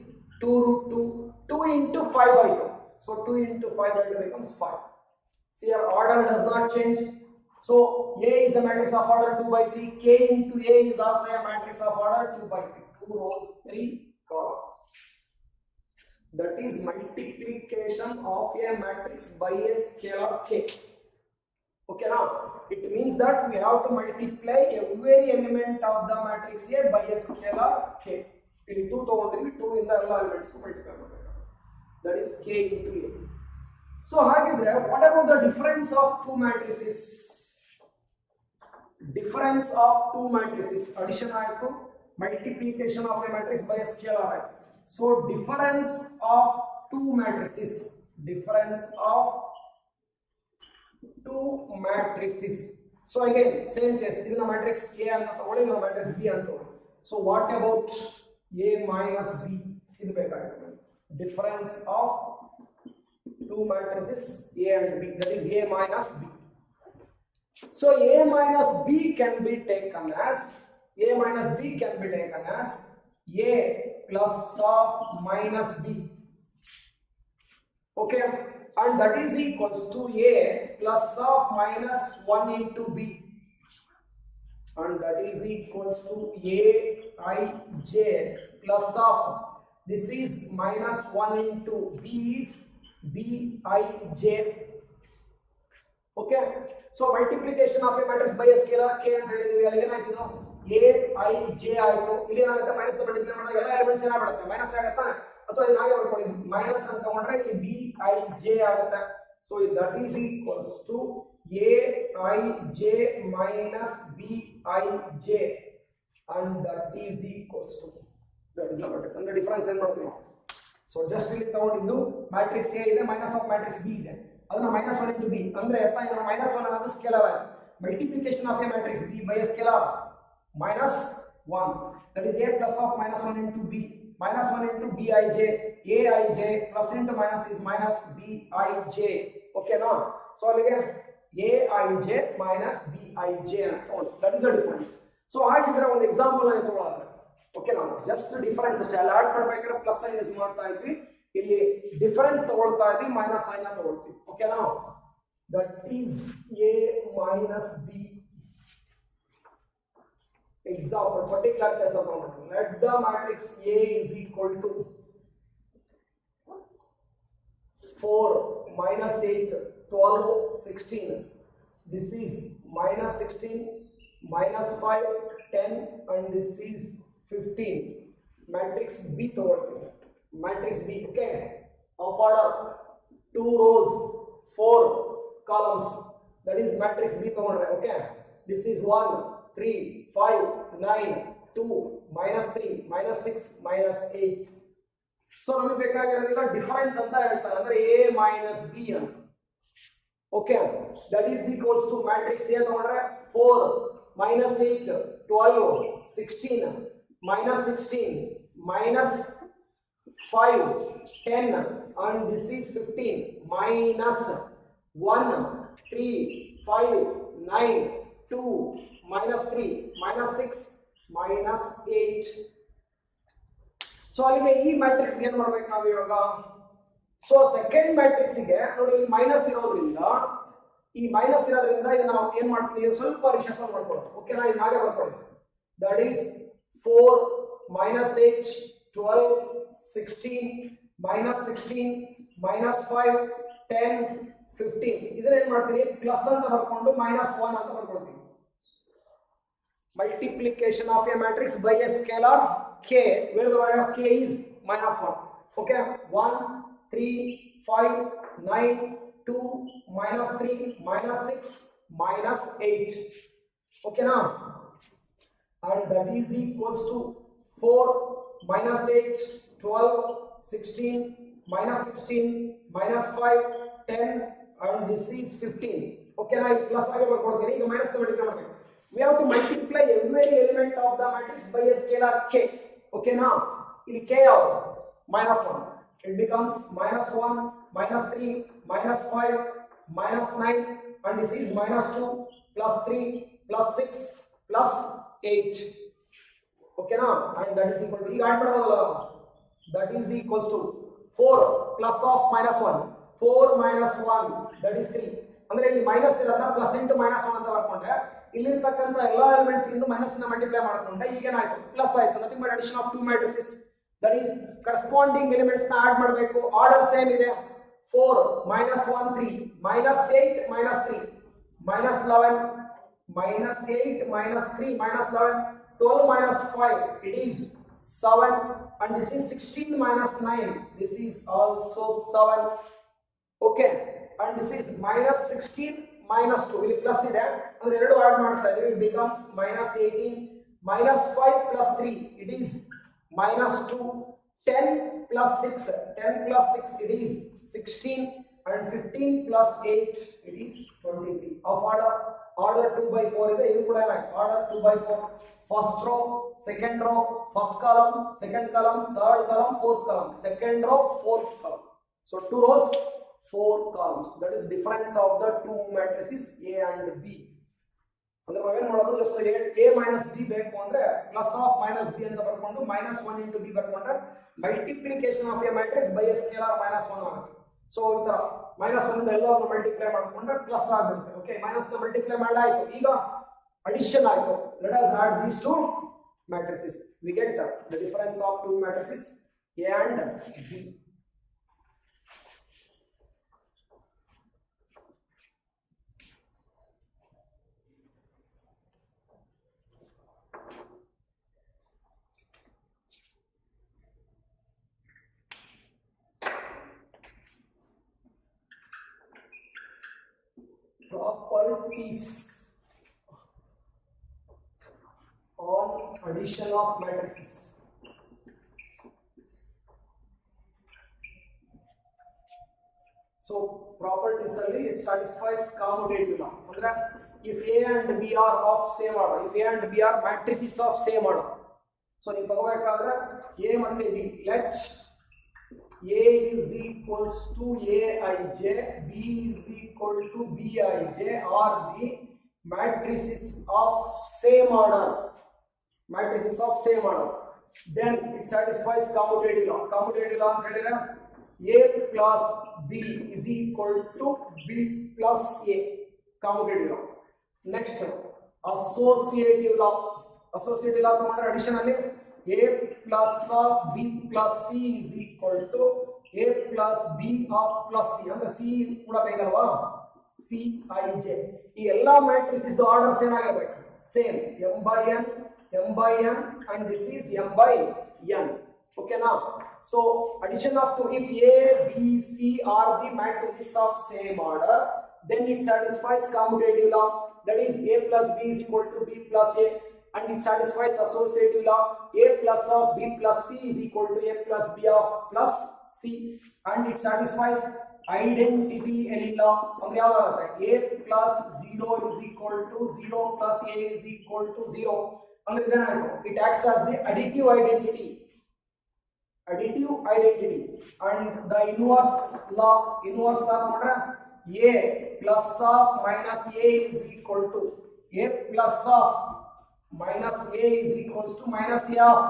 Speaker 1: 2 root 2, 2 into 5 by 2. So 2 into 5 by 2 becomes 5. See, our order does not change. So A is a matrix of order 2 by 3. K into A is also a matrix of order 2 by 3. 2 rows, 3 columns. That is multiplication of a matrix by a scalar K. Okay now, it means that we have to multiply every element of the matrix A by a scalar K. In 2 ತಗೊಂಡ್ರೆ 2 ಇಂದ ಎಲ್ಲ elements multiply ಮಾಡಬೇಕು, that is K into A. So ಹಾಗಿದ್ರೆ what about the difference of two matrices? Difference of two matrices, addition ಆಯ್ತು, multiplication of a matrix by a scalar ಆಯ್ತು. So difference of two matrices, difference of two matrices. So again same case, ಇದನ್ನ matrix A ಅಂತ ತಗೊಳ್ಳಿ, ಇದನ್ನ matrix B ಅಂತ ತಗೊಳ್ಳಿ. So what about A minus B? ಇದು ಬೇಕಾಗುತ್ತೆ. Difference of two matrices A and B, that is A minus B. So A minus B can be taken as A plus of minus B. Okay, and that is equals to A plus of minus 1 into B, and that is equals to Aij plus of, this is minus 1 into B is Bij. Okay, so multiplication of a matrix by a scalar k ಅಂತ ಹೇಳಿದ್ವಿ. ಅಲ್ಲಿ ಏನಾಯ್ತು, Aij ಆಯ್ತು. ಇಲ್ಲಿ ಏನಾಗುತ್ತೆ, minus multiply ಮಾಡಿದಾಗ ಎಲ್ಲ elements ಏನಾಗ್ಬಿಡುತ್ತೆ, minus ಆಗುತ್ತಾ, ಅಥವಾ ಇದು ಹಾಗೆ ಬರ್ಕೊಳ್ಳಿ, ಮೈನಸ್ ಅಂತ ತಗೊಂಡ್ರೆ ಇಲ್ಲಿ Bij ಆಗುತ್ತೆ. So that is equals to Aij minus Bij, and that is equals to, that is the matrix. ಅಂದ್ರೆ ಡಿಫರೆನ್ಸ್ ಏನು ಮಾಡ್ತೀವಿ. ಸೊ ಜಸ್ಟ್ ಇಲ್ಲಿ ತಗೊಂಡಿದ್ದು ಮ್ಯಾಟ್ರಿಕ್ಸ್ A ಇದೆ, ಮೈನಸ್ ಆಫ್ ಮ್ಯಾಟ್ರಿಕ್ಸ್ B ಇದೆ, ಅದನ್ನ minus 1 into B ಅಂದ್ರೆ ಅರ್ಥ ಏನು, minus 1 ಅನ್ನೋದು ಸ್ಕೇಲಾರ್ ಆಯ್ತು. Multiplication of a matrix B by a scalar minus 1, that is A plus of minus 1 into B, minus 1 into Bij, Aij plus into minus is minus Bij. Okay no, so ಅಲ್ಲಿಗೆ Aij minus Bij ಅಂತ ತಗೊಂಡು, that is the difference. So ಹಾಗಿದ್ರೆ ಒಂದು example ಅನ್ನು ತಗೊಳ್ಳೋಣ. Okay, ನಾವು just difference ಅಷ್ಟೇ, ಅಲ್ಲಿ ಆಡ್ ಮಾಡ್ಬೇಕಾದ್ರೆ ಪ್ಲಸ್ ಸೈನ್ ಯೂಸ್ ಮಾಡ್ತಾ ಇದ್ವಿ, ಇಲ್ಲಿ ಡಿಫರೆನ್ಸ್ ತಗೊಳ್ತಾ ಇದ್ವಿ, ಮೈನಸ್ ಸೈನ್ ತಗೊಳ್ತೀವಿ. ಓಕೆನಾ, that is A minus B. Example, particular case of let the matrix A is equal to 4 minus 8 12 16. This is minus 16 minus 5 10 and this is 15. Matrix B ತಗೊಳ್ತೀವಿ, matrix B. Okay, of order 2 rows 4 columns, that is matrix B ತಗೊಂಡ್ರೆ. Okay, this is 1 3 5 9 2 minus 3 minus 6 minus 8. So ನಮಗೆ ಬೇಕಾಗಿರೋದು difference ಅಂತ ಹೇಳ್ತಾರೆ, ಅಂದ್ರೆ A minus B ಅಂತ. Okay, that is equals to matrix A ತಗೊಂಡ್ರೆ 4 minus 8 12 16 minus 16 minus 5 10 and this is 15 minus 1 3 5 9 2 minus 3 minus 6 minus 8. So ಅಲ್ಲಿಗೆ ಈ ಮ್ಯಾಟ್ರಿಕ್ಸ್ ಏನು ಮಾಡ್ಬೇಕು ನಾವು ಇವಾಗ. ಸೊ ಸೆಕೆಂಡ್ ಮ್ಯಾಟ್ರಿಕ್ಸ್ ಗೆ ನೋಡಿ, ಇಲ್ಲಿ ಮೈನಸ್ ಇರೋದ್ರಿಂದ, ಈ ಮೈನಸ್ ಇರೋದ್ರಿಂದ ಇದು ನಾವು ಏನ್ ಮಾಡ್ತೀವಿ, ಸ್ವಲ್ಪ ರಿಶಫಲ್ ಮಾಡ್ಕೊಳ್ಳೋದು. ಓಕೆನಾ, ಇದು ಹಾಗೆ ಬರ್ಕೊಳ್ಳಿ. That is 4 minus 8 12 16 minus 16 minus 5 10 15. ಇದನ್ನ ಏನ್ ಮಾಡ್ತೀವಿ, ಪ್ಲಸ್ ಅಂತ ಬರ್ಕೊಂಡು minus 1 ಅಂತ ಬರ್ಕೊಳ್ತೀವಿ. Multiplication of a matrix by a scalar k, where the value of k is minus 1. Okay, 1 3 5 9 2 minus 3 minus 6 minus 8. Okay now, and that is equals to 4 minus 8 12 16 minus 16 minus 5 10 and this is 15. Okay now, plus ಆಗಿ ಬರ್ಕೊಳ್ತೀನಿ, ಈಗ minus multiply ಮಾಡಬೇಕು. We have to multiply every element of the matrix by a scalar k. Okay now, ಇಲ್ಲಿ k ಯಾವುದು, minus 1, it becomes minus 1 minus 3 minus 5 minus 9 and this is minus 2 plus 3 plus 6 plus 8. Okay now, and that is equal to, ಈಗ add ಮಾಡಬಹುದಲ್ಲ, that is equals to 4 plus of minus 1 4 minus 1 that is 3. ಅಂದ್ರೆ ಇಲ್ಲಿ minus ಇರೋದನ್ನ plus into minus 1 ಅಂತ ಬರ್ಕೊಂಡೆ, ಇಲ್ಲಿರ್ತಕ್ಕಂಥ ಎಲ್ಲಾ elements ಇಂದ minus ನ multiply ಮಾಡ್ಕೊಂಡೆ, ಈಗ ಏನಾಯ್ತು, ಪ್ಲಸ್ ಆಯ್ತು. Nothing but addition of two matrices, that is corresponding elements ನ ಆಡ್ ಮಾಡಬೇಕು. ಆರ್ಡರ್ ಸೇಮ್ ಇದೆ, 4 minus 1 3 minus 8 minus 3 minus 11 minus 8 minus 3 minus 11 12 minus 5 it is 7 and this is 16 minus 9 this is also 7. Okay, and this is minus 16 minus 2, ಇಲ್ಲಿ plus ಇದೆ ಅಂದ್ರೆ ಎರಡು add ಮಾಡ್ತಾ ಇದೀವಿ, it becomes minus 18 minus 5 plus 3 it is minus 2 10 plus 6, 10 plus 6 it is 16, and 15 plus 8 it is 23. Of order 2 by 4 ಇದೆ, ಇದು ಕೂಡ order 2 by 4. First row, second row, first column, second column, third column, fourth column, second row, fourth column. So 2 rows, 4 columns. That is difference of the two matrices A and B. ಅಂದ್ರೆ ನಾವೇನ್ ಮಾಡೋದು, just A minus B ಬೇಕು ಅಂದ್ರೆ plus of minus B ಅಂತ ಬರ್ಕೊಂಡು -1 into B ಬರ್ಕೊಂಡ್ರೆ multiplication of a matrix by a scalar -1 ಆಗುತ್ತೆ. So ಈ ತರ -1 ಇಂದ ಎಲ್ಲವನ್ನು ಮಲ್ಟಿಪ್ಲೈ ಮಾಡ್ಕೊಂಡ್ರೆ ಪ್ಲಸ್ ಆಗುತ್ತೆ. ಓಕೆ, ಮೈನಸ್ ನ ಮಲ್ಟಿಪ್ಲೈ ಮಾಡಾಯ್ತು, ಈಗ addition ಆಯ್ತು. Let us add these two matrices. We get the difference of two matrices A and B. Properties on addition of matrices. So properties alli it satisfies commutative law. Andre if A and B are of same order, if A and B are matrices of same order, so ನೀವು ತಗೋಬೇಕಾದ್ರೆ A ಮತ್ತೆ B, let A is equals to Aij, B is equal to Bij are the matrices of same order. Matrices of same order. Then it satisfies commutative law. Commutative law ಅಂತ ಹೇಳಿದ್ರೆ A plus B is equal to B plus A. Commutative law. Next, associative law. Associative law ತಗೊಂಡ್ರೆ addition ಅಲ್ಲಿ A plus of B plus C is equal to A plus B of plus C. ಅಂದ್ರೆ C ಕೂಡ ಬೇಕಲ್ವಾ, Cij. ಈ ಎಲ್ಲಾ matrices orders ಏನಾಗಿರಬೇಕು, same, m by n and this is m by n. Okay now, so addition of two, if A, B, C are the matrices of same order, then it satisfies commutative law. That is A plus B is equal to B plus A, and it satisfies associative law. A plus of B plus C is equal to A plus B of plus C, and it satisfies identity law. ಅಂದ್ರೆ ಯಾವಾಗುತ್ತೆ, A plus 0 is equal to 0 plus A is equal to 0. ಅಂದ್ರೆ ಇದೇನಾಯ್ತು, it acts as the additive identity. Additive identity. And the inverse law ತಗೊಂಡ್ರೆ A plus of minus A is equal to A plus of minus A is equals to minus A of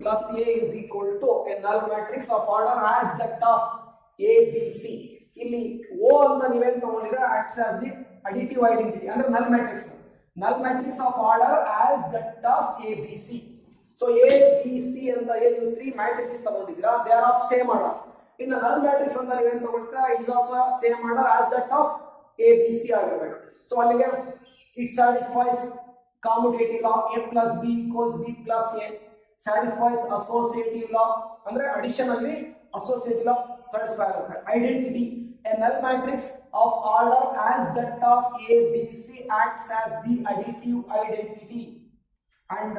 Speaker 1: plus A is equal to a null matrix of order as that of A, B, C. ಇಲ್ಲಿ O ಅಂತ ನೀವೇನ್ ತಗೊಂಡಿದ್ರೆ acts as the additive identity, ಅಂದ್ರೆ null matrix of order as that of A, B, C. So A, B, C ಅಂತ ಏನು ನೀವು 3 matrices ತಗೊಂಡಿದ್ದೀರಾ, they are of same order. ಇನ್ನು null matrix ಅಂತ ನೀವೇನ್ ತಗೊಳ್ತೀರಾ, it is also same order as that of A, B, C ಆಗಿರಬೇಕು. So ಅಲ್ಲಿಗೆ it satisfies commutative law. A plus B equals B plus A. Satisfies associative law, ಅಂದ್ರೆ addition ಅಲ್ಲಿ associative law satisfy ಆಗುತ್ತೆ. Identity, a null matrix of order as that of A, B, C acts as the additive identity. And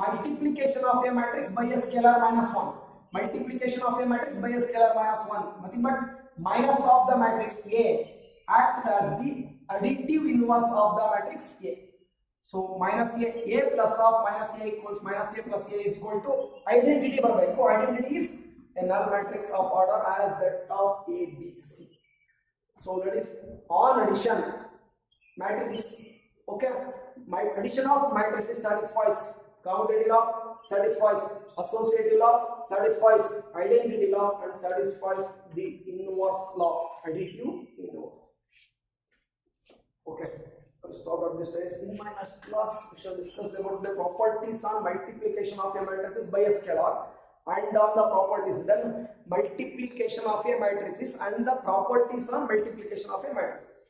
Speaker 1: multiplication of a matrix by a scalar -1. Multiplication of a matrix by a scalar -1, nothing but minus of the matrix A acts as the additive inverse of the matrix A. So minus A plus of minus A equals minus A plus A is equal to identity ಬರಬೇಕು. Identity is a null matrix of order as that of A, B, C. So that is on addition matrices. Okay, my addition of matrices satisfies commutative law, satisfies associative law, satisfies identity law, and satisfies the inverse law, additive inverse. Okay, let's stop at this stage. In my next class we shall discuss about the properties on multiplication of a matrices by a scalar, and on the properties, then multiplication of a matrices and the properties on multiplication of a matrices.